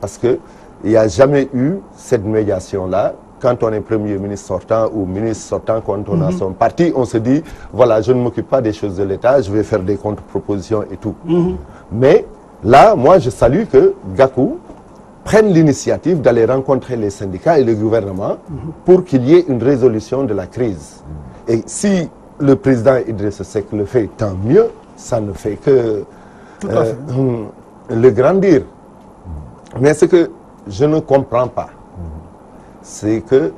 Parce qu'il n'y a jamais eu cette médiation-là. Quand on est Premier ministre sortant ou ministre sortant, quand on a son parti, on se dit, voilà, je ne m'occupe pas des choses de l'État, je vais faire des contre-propositions et tout. Mais là, moi, je salue que Gakou prenne l'initiative d'aller rencontrer les syndicats et le gouvernement pour qu'il y ait une résolution de la crise. Et si le président Idriss Seck le fait, tant mieux, ça ne fait que le grandir. Mais ce que je ne comprends pas, c'est que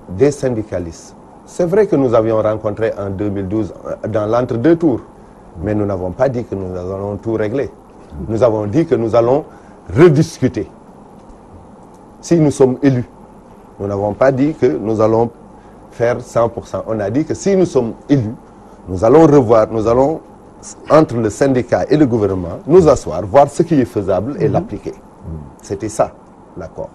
des syndicalistes, c'est vrai que nous avions rencontré en 2012 dans l'entre-deux tours, mais nous n'avons pas dit que nous allons tout régler. Nous avons dit que nous allons rediscuter. Si nous sommes élus, nous n'avons pas dit que nous allons faire 100%. On a dit que si nous sommes élus, nous allons revoir, nous allons, entre le syndicat et le gouvernement, nous asseoir, voir ce qui est faisable et l'appliquer. C'était ça, l'accord.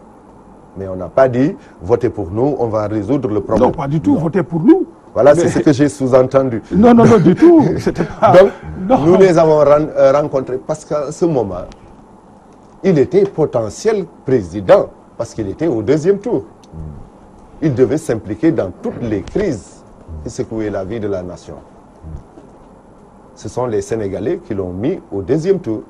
Mais on n'a pas dit, votez pour nous, on va résoudre le problème. Non, pas du tout, votez pour nous. Voilà, c'est ce que j'ai sous-entendu. Non, du tout. Pas... Donc, nous les avons rencontrés parce qu'à ce moment, il était potentiel président, parce qu'il était au deuxième tour. Il devait s'impliquer dans toutes les crises qui secouaient la vie de la nation. Ce sont les Sénégalais qui l'ont mis au deuxième tour.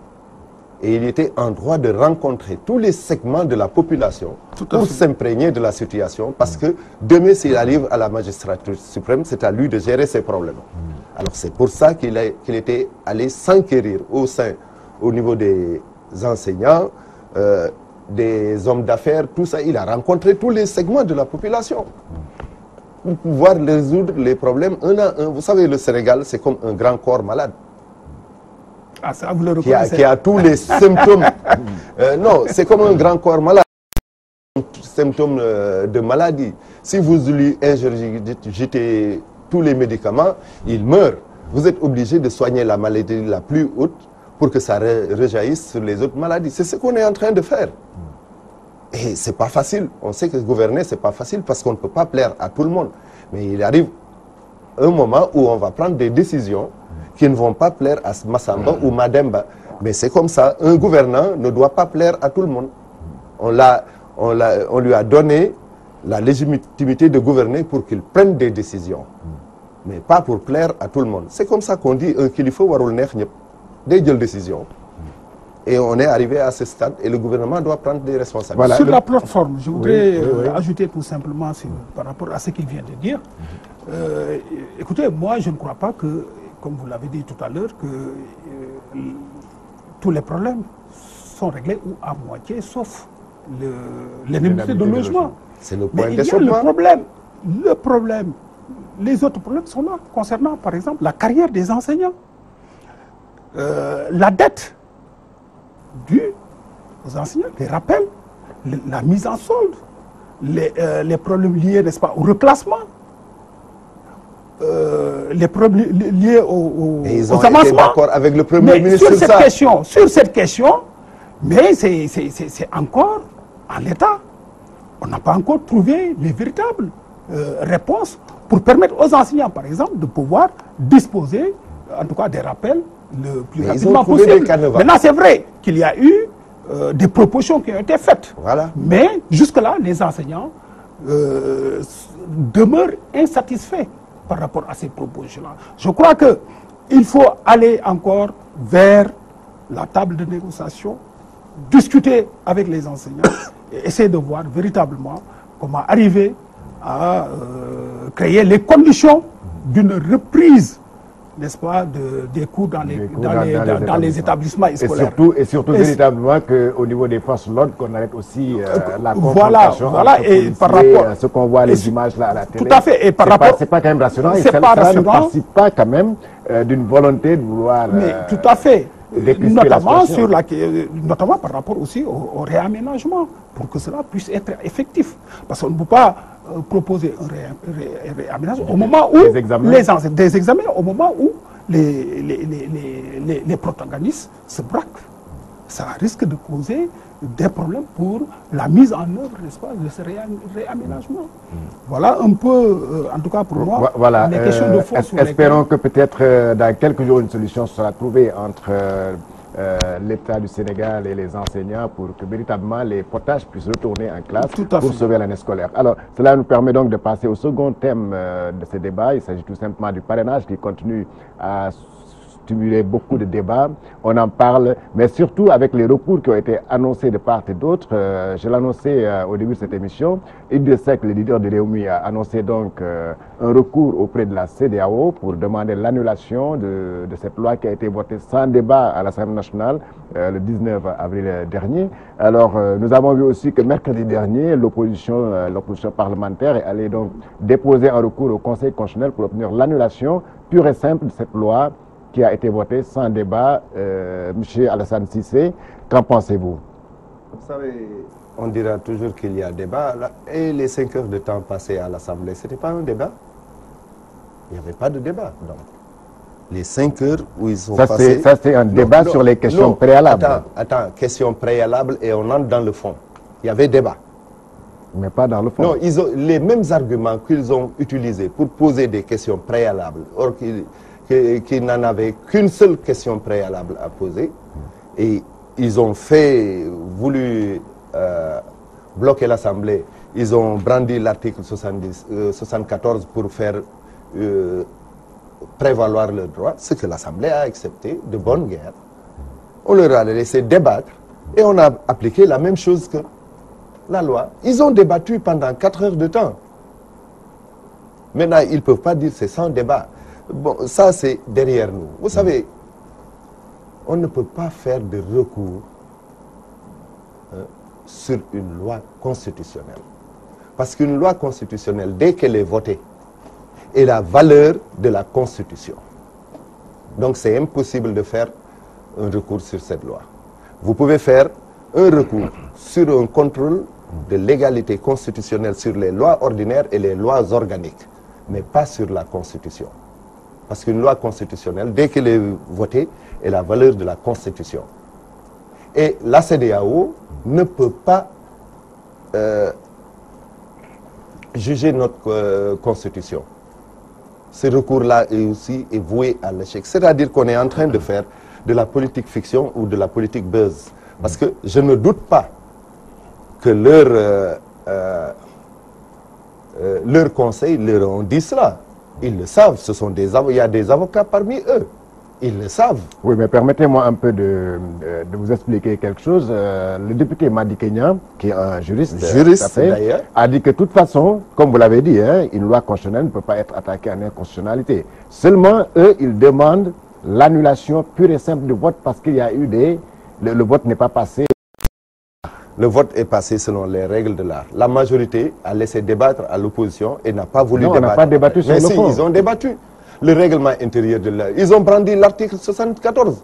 Et il était en droit de rencontrer tous les segments de la population pour s'imprégner de la situation, parce que demain, s'il arrive à la magistrature suprême, c'est à lui de gérer ses problèmes. Alors c'est pour ça qu'il était allé s'enquérir au niveau des enseignants, des hommes d'affaires, tout ça. Il a rencontré tous les segments de la population pour pouvoir résoudre les problèmes un à un. Vous savez, le Sénégal, c'est comme un grand corps malade. Ah, ça, vous le reconnaissez. Qui a tous les symptômes. Non, c'est comme un grand corps malade. Symptômes de maladie. Si vous lui ingurgitez tous les médicaments, il meurt. Vous êtes obligé de soigner la maladie la plus haute pour que ça rejaillisse sur les autres maladies. C'est ce qu'on est en train de faire. Et c'est pas facile. On sait que gouverner, c'est pas facile parce qu'on ne peut pas plaire à tout le monde. Mais il arrive un moment où on va prendre des décisions qui ne vont pas plaire à Massamba ou Mademba. Mais c'est comme ça. Un gouvernant ne doit pas plaire à tout le monde. On lui a donné la légitimité de gouverner pour qu'il prenne des décisions. Mais pas pour plaire à tout le monde. C'est comme ça qu'on dit un kilifa warul neex ñep day jël décision. Et on est arrivé à ce stade et le gouvernement doit prendre des responsabilités. Voilà. Sur la plateforme, je voudrais ajouter tout simplement par rapport à ce qu'il vient de dire. Écoutez, moi je ne crois pas que, comme vous l'avez dit tout à l'heure, que tous les problèmes sont réglés ou à moitié, sauf l'indemnité de logement. C'est le Mais point il y a d'essoufflement. le problème, les autres problèmes sont là, concernant par exemple la carrière des enseignants, la dette due aux enseignants, les rappels, la mise en solde, les problèmes liés, n'est-ce pas, au reclassement, les problèmes liés aux ils ont avancements. été d'accord avec le Premier ministre sur sur ça. sur cette question, mais c'est encore en l'état. On n'a pas encore trouvé les véritables réponses pour permettre aux enseignants, par exemple, de pouvoir disposer, en tout cas, des rappels le plus Mais rapidement ils ont trouvé possible. des canevas. Maintenant, c'est vrai qu'il y a eu des propositions qui ont été faites. Voilà. Mais jusque-là, les enseignants demeurent insatisfaits par rapport à ces propositions-là. Je crois qu'il faut aller encore vers la table de négociation, discuter avec les enseignants et essayer de voir véritablement comment arriver à créer les conditions d'une reprise, n'est-ce pas, des cours dans les établissements scolaires. Et surtout véritablement qu'au niveau des forces de l'ordre, qu'on arrête aussi la confrontation. Voilà, et par rapport ce qu'on voit les images là à la télé. Tout à fait. Et par rapport, c'est pas quand même rassurant. C'est pas rassurant. Ça ne participe pas quand même d'une volonté de vouloir. Mais tout à fait. Notamment Notamment par rapport aussi au réaménagement, pour que cela puisse être effectif. Parce qu'on ne peut pas proposer un réaménagement au moment où des examens au moment où les protagonistes se braquent. Ça risque de causer des problèmes pour la mise en œuvre, n'est-ce pas, de ce réaménagement. Voilà un peu, en tout cas pour moi, voilà, les questions de fond. Espérons que peut-être dans quelques jours une solution sera trouvée entre l'État du Sénégal et les enseignants pour que véritablement les potages puissent retourner en classe pour sauver l'année scolaire. Alors, cela nous permet donc de passer au second thème de ce débat. Il s'agit tout simplement du parrainage qui continue à stimuler beaucoup de débats. On en parle, mais surtout avec les recours qui ont été annoncés de part et d'autre. Je l'annonçais au début de cette émission. Idriss Seck, le leader de Rewmi, a annoncé donc un recours auprès de la CEDEAO pour demander l'annulation de cette loi qui a été votée sans débat à l'Assemblée nationale le 19 avril dernier. Alors, nous avons vu aussi que mercredi dernier, l'opposition parlementaire est allée donc déposer un recours au Conseil constitutionnel pour obtenir l'annulation pure et simple de cette loi qui a été voté sans débat. Monsieur Alassane Cissé, qu'en pensez-vous? Vous savez, on dira toujours qu'il y a débat. Et les 5 heures de temps passés à l'Assemblée, ce n'était pas un débat. Il n'y avait pas de débat. Donc, les 5 heures où ils sont passés... Ça, c'est un débat sur les questions préalables. Attends, questions préalables et on entre dans le fond. Il y avait débat. Mais pas dans le fond. Non, ils ont les mêmes arguments qu'ils ont utilisés pour poser des questions préalables, or qu'ils n'en avaient qu'une seule question préalable à poser. Et ils ont voulu bloquer l'Assemblée. Ils ont brandi l'article 74 pour faire prévaloir leurs droits, ce que l'Assemblée a accepté de bonne guerre. On leur a laissé débattre et on a appliqué la même chose que la loi. Ils ont débattu pendant 4 heures de temps. Maintenant, ils ne peuvent pas dire c'est sans débat. Bon, ça c'est derrière nous. Vous savez, on ne peut pas faire de recours sur une loi constitutionnelle. Parce qu'une loi constitutionnelle, dès qu'elle est votée, est la valeur de la Constitution. Donc c'est impossible de faire un recours sur cette loi. Vous pouvez faire un recours sur un contrôle de légalité constitutionnelle sur les lois ordinaires et les lois organiques, mais pas sur la Constitution. Parce qu'une loi constitutionnelle, dès qu'elle est votée, est la valeur de la Constitution. Et la CEDEAO ne peut pas juger notre Constitution. Ce recours-là est voué à l'échec. C'est-à-dire qu'on est en train de faire de la politique fiction ou de la politique buzz. Parce que je ne doute pas que leur conseil leur ont dit cela. Ils le savent, il y a des avocats parmi eux. Ils le savent. Oui, mais permettez-moi un peu de vous expliquer quelque chose. Le député Madi Kenya, qui est un juriste d'ailleurs, a dit que de toute façon, comme vous l'avez dit, une loi constitutionnelle ne peut pas être attaquée en inconstitutionnalité. Seulement, eux, ils demandent l'annulation pure et simple du vote parce qu'il y a eu le vote n'est pas passé. Le vote est passé selon les règles de l'art. La majorité a laissé débattre à l'opposition et n'a pas voulu débattre. Non, on n'a pas débattu sur le fond. Mais si, ils ont débattu. Le règlement intérieur de l'art. Ils ont brandi l'article 74,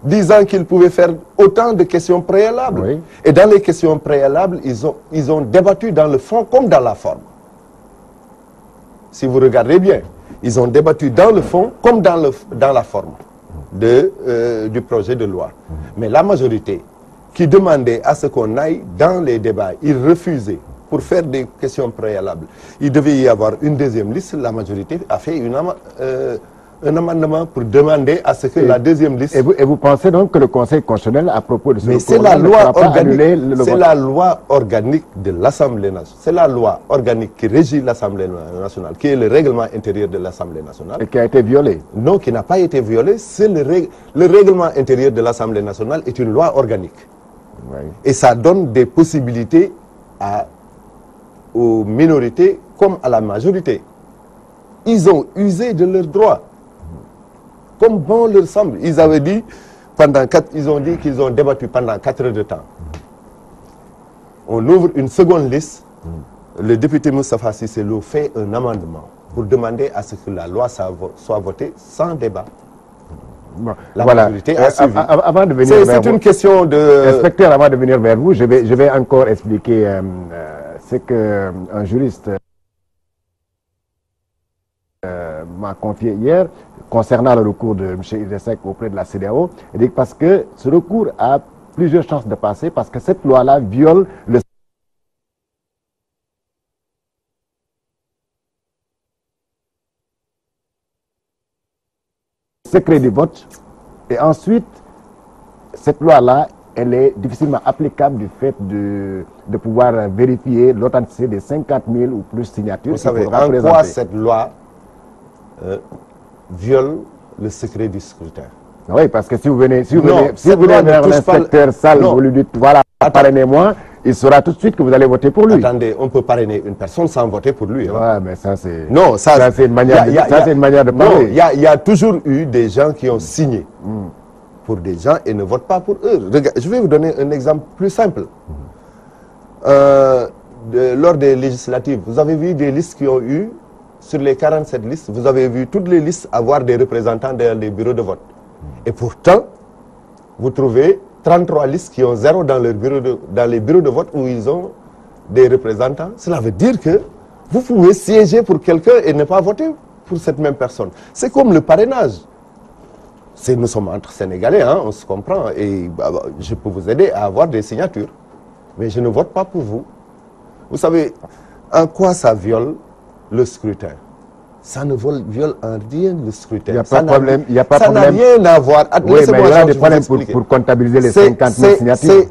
disant qu'ils pouvaient faire autant de questions préalables. Oui. Et dans les questions préalables, ils ont débattu dans le fond comme dans la forme. Si vous regardez bien, ils ont débattu dans le fond comme dans la forme du projet de loi. Mais la majorité qui demandait à ce qu'on aille dans les débats, ils refusaient pour faire des questions préalables. Il devait y avoir une deuxième liste. La majorité a fait un amendement pour demander à ce que la deuxième liste... Et vous pensez donc que le Conseil constitutionnel, à propos de ce Mais c'est la loi organique, c'est la loi organique de l'Assemblée nationale. C'est la loi organique qui régit l'Assemblée nationale, qui est le règlement intérieur de l'Assemblée nationale. Et qui a été violé? Non, qui n'a pas été violé. C'est le règlement intérieur de l'Assemblée nationale est une loi organique. Oui. Et ça donne des possibilités aux minorités comme à la majorité. Ils ont usé de leurs droits. Comme bon leur semble. Ils avaient dit, ils ont dit qu'ils ont débattu pendant 4 heures de temps. On ouvre une seconde liste. Le député Moustapha Cissé Lo fait un amendement pour demander à ce que la loi soit votée sans débat. Bon, la voilà. majorité a suivi. Avant de venir vers vous, c'est une question de... Inspecteur, avant de venir vers vous, je vais encore expliquer ce qu'un juriste m'a confié hier concernant le recours de M. Idrissa Seck auprès de la CEDEAO. Il dit parce que ce recours a plusieurs chances de passer parce que cette loi-là viole le secret du vote. Et ensuite, cette loi-là, elle est difficilement applicable du fait de pouvoir vérifier l'authenticité des 50 000 ou plus signatures. Vous savez, en quoi cette loi viole le secret du scrutin? Oui, parce que si vous venez vers l'inspecteur Sall, vous lui dites, voilà, parrainez-moi, il saura tout de suite que vous allez voter pour lui. Attendez, on peut parrainer une personne sans voter pour lui. Hein. Ouais, mais ça c'est... Non, ça c'est une manière de parler. Non, il y a toujours eu des gens qui ont signé pour des gens et ne votent pas pour eux. Je vais vous donner un exemple plus simple. Lors des législatives, vous avez vu des listes qui ont eu, sur les 47 listes, vous avez vu toutes les listes avoir des représentants dans les bureaux de vote. Et pourtant, vous trouvez 33 listes qui ont 0 dans les bureaux de vote où ils ont des représentants. Cela veut dire que vous pouvez siéger pour quelqu'un et ne pas voter pour cette même personne. C'est comme le parrainage. Nous sommes entre Sénégalais, hein, on se comprend. Et je peux vous aider à avoir des signatures. Mais je ne vote pas pour vous. Vous savez, en quoi ça viole le scrutin? Ça ne viole en rien le scrutin. Il n'y a pas de problème. Ça n'a rien à voir. Oui, mais il y a des problèmes pour comptabiliser les 50 000 signatures.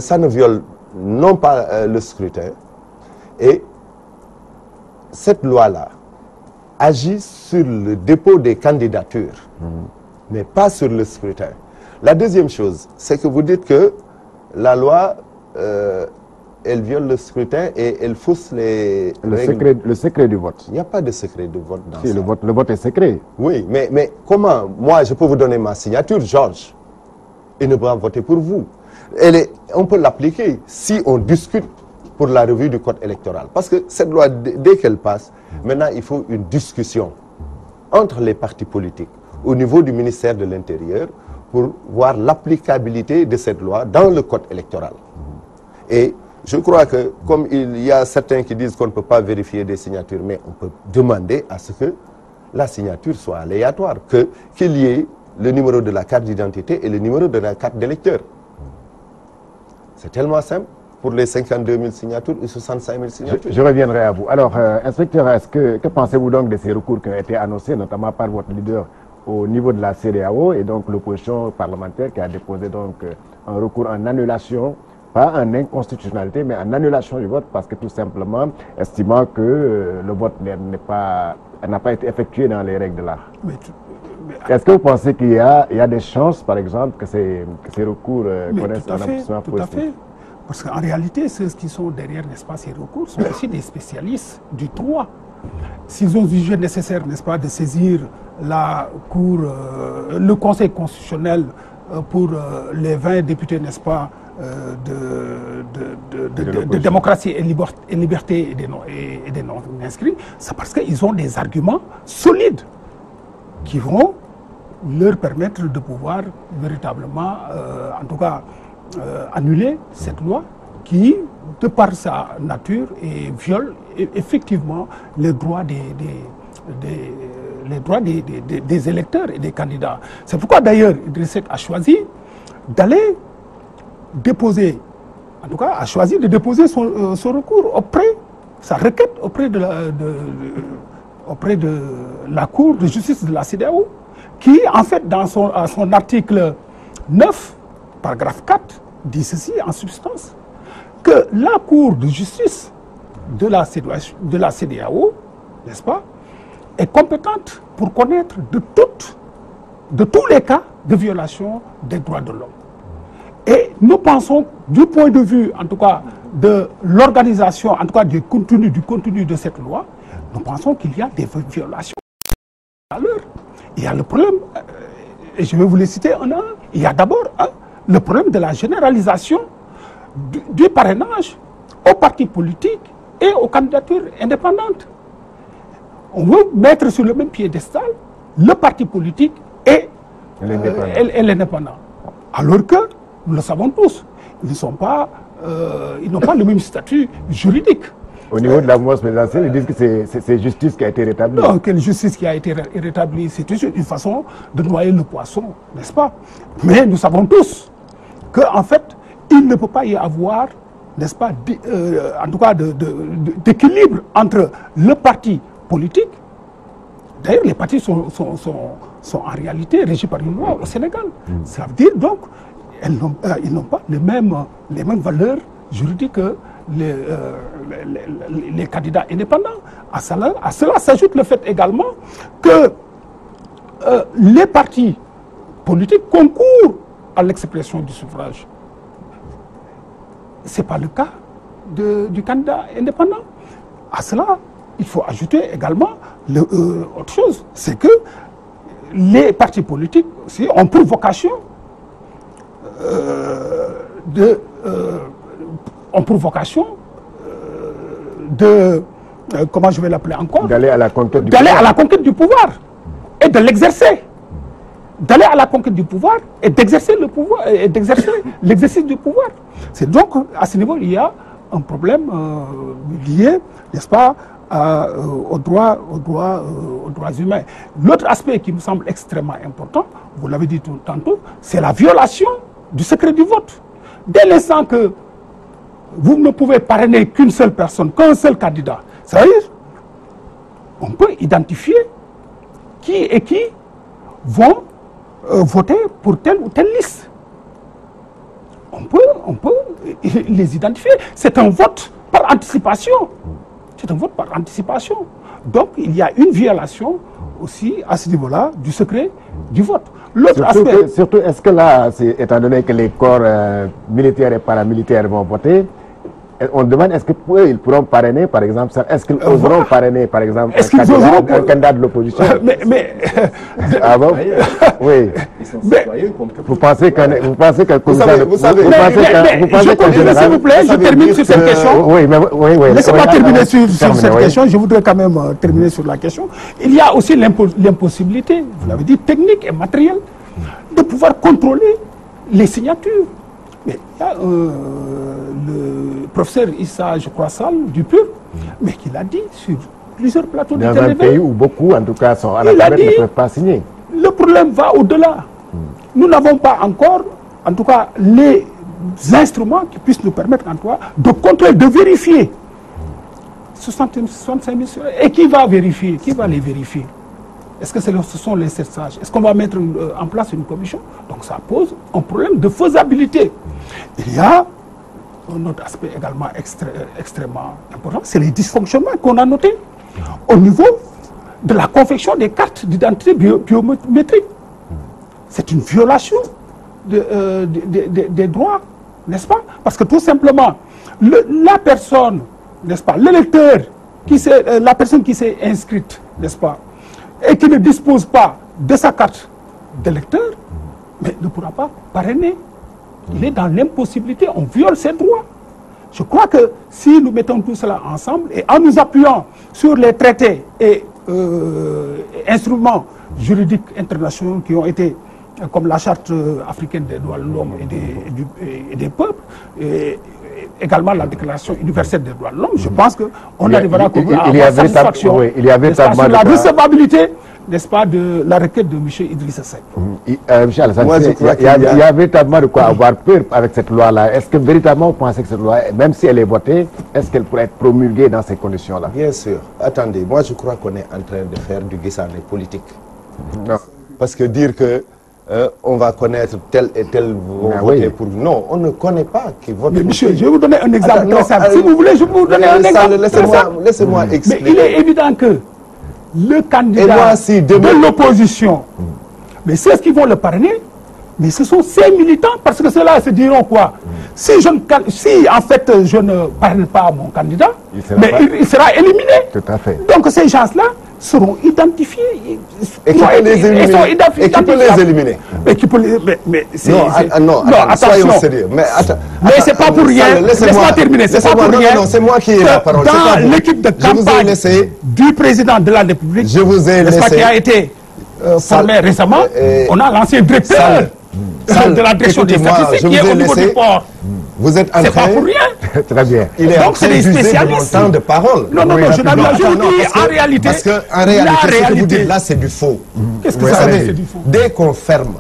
Ça ne viole non pas le scrutin. Et cette loi-là agit sur le dépôt des candidatures, mais pas sur le scrutin. La deuxième chose, c'est que vous dites que la loi... elle viole le scrutin et elle fausse le secret du vote. Il n'y a pas de secret de vote dans si, ça. Le vote est secret. Oui, mais comment? Moi, je peux vous donner ma signature, Georges, et ne pas voter pour vous. On peut l'appliquer si on discute pour la revue du code électoral. Parce que cette loi, dès qu'elle passe, maintenant, il faut une discussion entre les partis politiques au niveau du ministère de l'Intérieur pour voir l'applicabilité de cette loi dans le code électoral. Et je crois que, comme il y a certains qui disent qu'on ne peut pas vérifier des signatures, mais on peut demander à ce que la signature soit aléatoire, qu'il y ait le numéro de la carte d'identité et le numéro de la carte d'électeur. C'est tellement simple pour les 52 000 signatures et 65 000 signatures. Je reviendrai à vous. Alors, inspecteur, que pensez-vous donc de ces recours qui ont été annoncés, notamment par votre leader au niveau de la CEDEAO et donc l'opposition parlementaire qui a déposé donc un recours en annulation, pas en inconstitutionnalité, mais en annulation du vote, parce que tout simplement, estimant que le vote n'a pas été effectué dans les règles de l'art. Est-ce que vous pensez qu'il y a des chances, par exemple, que ces recours connaissent un aboutissement positif? Tout à fait. Parce qu'en réalité, ceux qui sont derrière, n'est-ce pas, ces recours sont aussi des spécialistes du droit. S'ils ont jugé nécessaire, n'est-ce pas, de saisir la Cour, le Conseil constitutionnel pour les 20 députés, n'est-ce pas, de démocratie et liberté et des non-inscrits, c'est parce qu'ils ont des arguments solides qui vont leur permettre de pouvoir véritablement, en tout cas, annuler cette loi qui, de par sa nature, viole effectivement les droits des électeurs et des candidats. C'est pourquoi d'ailleurs Idriss Seck a choisi d'aller déposer, en tout cas a choisi de déposer son recours sa requête auprès de la Cour de justice de la CEDEAO, qui en fait dans son article 9, paragraphe 4, dit ceci en substance, que la Cour de justice de la CEDEAO, n'est-ce pas, est compétente pour connaître de tous les cas de violation des droits de l'homme. Et nous pensons, du point de vue, en tout cas, de l'organisation, en tout cas du contenu de cette loi, nous pensons qu'il y a des violations. Il y a le problème, et je vais vous les citer un à un. Il y a d'abord le problème de la généralisation du parrainage aux partis politiques et aux candidatures indépendantes. On veut mettre sur le même piédestal le parti politique et l'indépendant. Alors que, nous le savons tous, ils n'ont pas le même statut juridique. Au niveau de la mouvance présidentielle, ils disent que c'est justice qui a été rétablie. Non, quelle justice qui a été rétablie? C'est une façon de noyer le poisson, n'est-ce pas? Mais nous savons tous qu'en fait, il ne peut pas y avoir, n'est-ce pas, en tout cas, d'équilibre entre le parti politique. D'ailleurs, les partis sont en réalité régis par une loi au Sénégal. Ça veut dire donc ils n'ont pas les mêmes valeurs juridiques que les candidats indépendants. À cela s'ajoute le fait également que les partis politiques concourent à l'expression du suffrage. Ce n'est pas le cas du candidat indépendant. À cela, il faut ajouter également autre chose, c'est que les partis politiques aussi ont pour vocation comment je vais l'appeler encore, d'aller à la conquête du pouvoir et de l'exercer. D'aller à la conquête du pouvoir et d'exercer le pouvoir et d'exercer l'exercice du pouvoir. C'est donc à ce niveau il y a un problème lié, n'est-ce pas, aux droits humains. L'autre aspect qui me semble extrêmement important, vous l'avez dit tantôt, c'est la violation du secret du vote. Dès l'instant que vous ne pouvez parrainer qu'une seule personne, qu'un seul candidat, ça veut dire on peut identifier qui vont voter pour telle ou telle liste. On peut les identifier. C'est un vote par anticipation. C'est un vote par anticipation. Donc, il y a une violation aussi à ce niveau-là du secret du vote. L'autre aspect... Surtout, est-ce que là, étant donné que les corps militaires et paramilitaires vont voter, on demande est-ce qu'ils pourront parrainer, par exemple, est-ce qu'ils oseront parrainer, par exemple, un candidat de l'opposition? Ah bon? Oui. Vous pensez que s'il vous plaît, je termine sur cette question. Oui. Laissez-moi terminer sur cette question. Je voudrais quand même terminer sur la question. Il y a aussi l'impossibilité, vous l'avez dit, technique et matérielle, de pouvoir contrôler les signatures. Mais il y a le professeur Issa, je crois, Sall, du PUR, mais qui l'a dit sur plusieurs plateaux de télévision. Dans un pays où beaucoup, en tout cas, sont à la tablette, ne peuvent pas signer. Le problème va au-delà. Nous n'avons pas encore, en tout cas, les instruments qui puissent nous permettre, en tout cas, de contrôler, de vérifier. 65 000, et qui va vérifier? Qui va les vérifier? Est-ce que ce sont les 7 sages? Est-ce qu'on va mettre en place une commission? Donc ça pose un problème de faisabilité. Il y a un autre aspect également extrêmement important, c'est les dysfonctionnements qu'on a notés au niveau de la confection des cartes d'identité biométriques. C'est une violation des droits, n'est-ce pas? Parce que tout simplement, la personne, n'est-ce pas, l'électeur, la personne qui s'est inscrite, n'est-ce pas, et qui ne dispose pas de sa carte d'électeur, mais ne pourra pas parrainer il est dans l'impossibilité, on viole ses droits. Je crois que si nous mettons tout cela ensemble et en nous appuyant sur les traités et instruments juridiques internationaux qui ont été, comme la Charte africaine des droits de l'homme et des peuples, et également la Déclaration universelle des droits de l'homme, je pense qu'on arrivera à avoir satisfaction sur la recevabilité, n'est-ce pas, de la requête de M. Idrissa Seck. Michel Alassane, il y a véritablement de quoi avoir peur avec cette loi-là. Est-ce que véritablement vous pensez que cette loi, même si elle est votée, est-ce qu'elle pourrait être promulguée dans ces conditions-là? Bien sûr. Attendez, moi je crois qu'on est en train de faire du guissané politique. Non. Parce que dire que on va connaître tel et tel vont voter pour... Non, on ne connaît pas qui vote. Mais monsieur, je vais vous donner un exemple très simple. Si vous voulez, je vais vous donner un exemple. Laissez-moi expliquer. Mais il est évident que le candidat de l'opposition, mais c'est ce qui vont le parrainer, mais ce sont ces militants, parce que ceux-là se diront quoi? Si en fait je ne parraine pas mon candidat, il sera éliminé. Tout à fait. Donc ces gens-là seront identifiés. Et qui peut les éliminer? Et qui peut les éliminer? Non, soyons sérieux. Mais c'est pas pour rien. Laisse-moi terminer. C'est pas pour rien. Non, c'est moi qui ai la parole. Dans l'équipe de campagne du président de la République, je vous ai laissé, qui a été formé récemment, on a l'ancien directeur de la direction des statistiques qui est au niveau du port. Vous êtes en train... C'est pas pour rien. Très bien. Il est en train d'user de mon temps de parole. Non, je vous dis en réalité... Parce qu'en réalité, ce que vous dites là, c'est du faux. Qu'est-ce que ça veut dire, c'est du faux? Dès qu'on ferme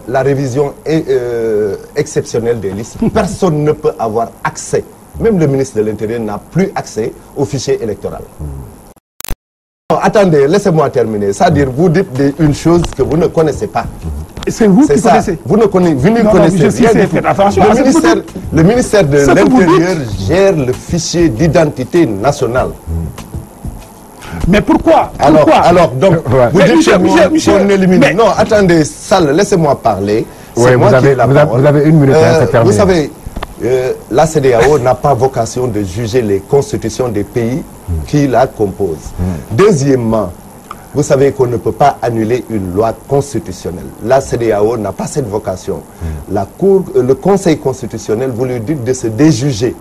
la révision exceptionnelle des listes, personne ne peut avoir accès. Même le ministre de l'Intérieur n'a plus accès au fichier électoral. Attendez, laissez-moi terminer. C'est-à-dire, vous dites une chose que vous ne connaissez pas. C'est vous qui connaissez. Vous ne connaissez rien du tout. Le ministère de l'Intérieur gère le fichier d'identité nationale. Mais pourquoi? Alors, donc, vous dites qu'on élimine. Non, attendez, Sall, laissez-moi parler. Oui, vous avez une minute à terminer. Vous savez, la CEDEAO n'a pas vocation de juger les constitutions des pays qui la composent. Deuxièmement, vous savez qu'on ne peut pas annuler une loi constitutionnelle. La CEDEAO n'a pas cette vocation. Le Conseil constitutionnel, vous lui dites de se déjuger.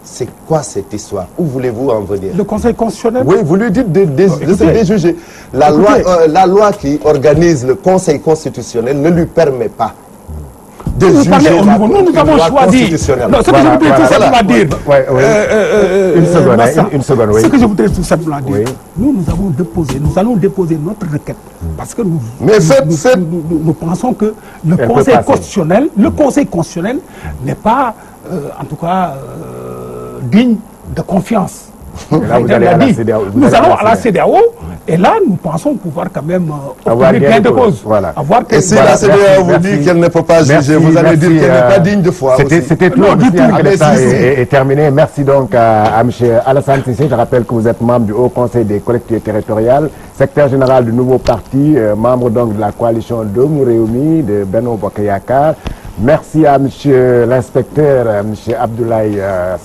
C'est quoi cette histoire? Où voulez-vous en venir? Le Conseil constitutionnel? Oui, vous lui dites de se déjuger. La loi qui organise le Conseil constitutionnel ne lui permet pas de juger nous avons choisi. Non, ce que je voudrais tout simplement dire. Une seconde, oui. Ce que je voudrais tout simplement dire. Nous allons déposer notre requête. Parce que nous pensons que le Conseil constitutionnel n'est pas, en tout cas, digne de confiance. Là, vous allez à la CEDEAO. Nous allons à la CEDEAO et là, nous pensons pouvoir quand même obtenir gain de cause. Voilà. Et si la CEDEAO vous dit qu'elle ne peut pas juger, vous allez dire qu'elle n'est pas digne de foi. C'était tout. Est terminé. Merci donc à M. Alassane Cissé. Je rappelle que vous êtes membre du Haut Conseil des collectivités territoriales, secrétaire général du nouveau parti, membre donc de la coalition Doomu Rewmi de Benno Bokk Yakaar. Merci à M. l'inspecteur, M. Abdoulaye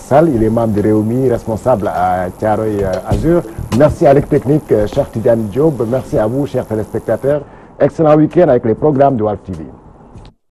Sall, il est membre de Rewmi, responsable à Thiaroye Azur. Merci à l'équipe technique, Cheikh Tidiane Diop. Merci à vous, chers téléspectateurs. Excellent week-end avec les programmes de Walf TV.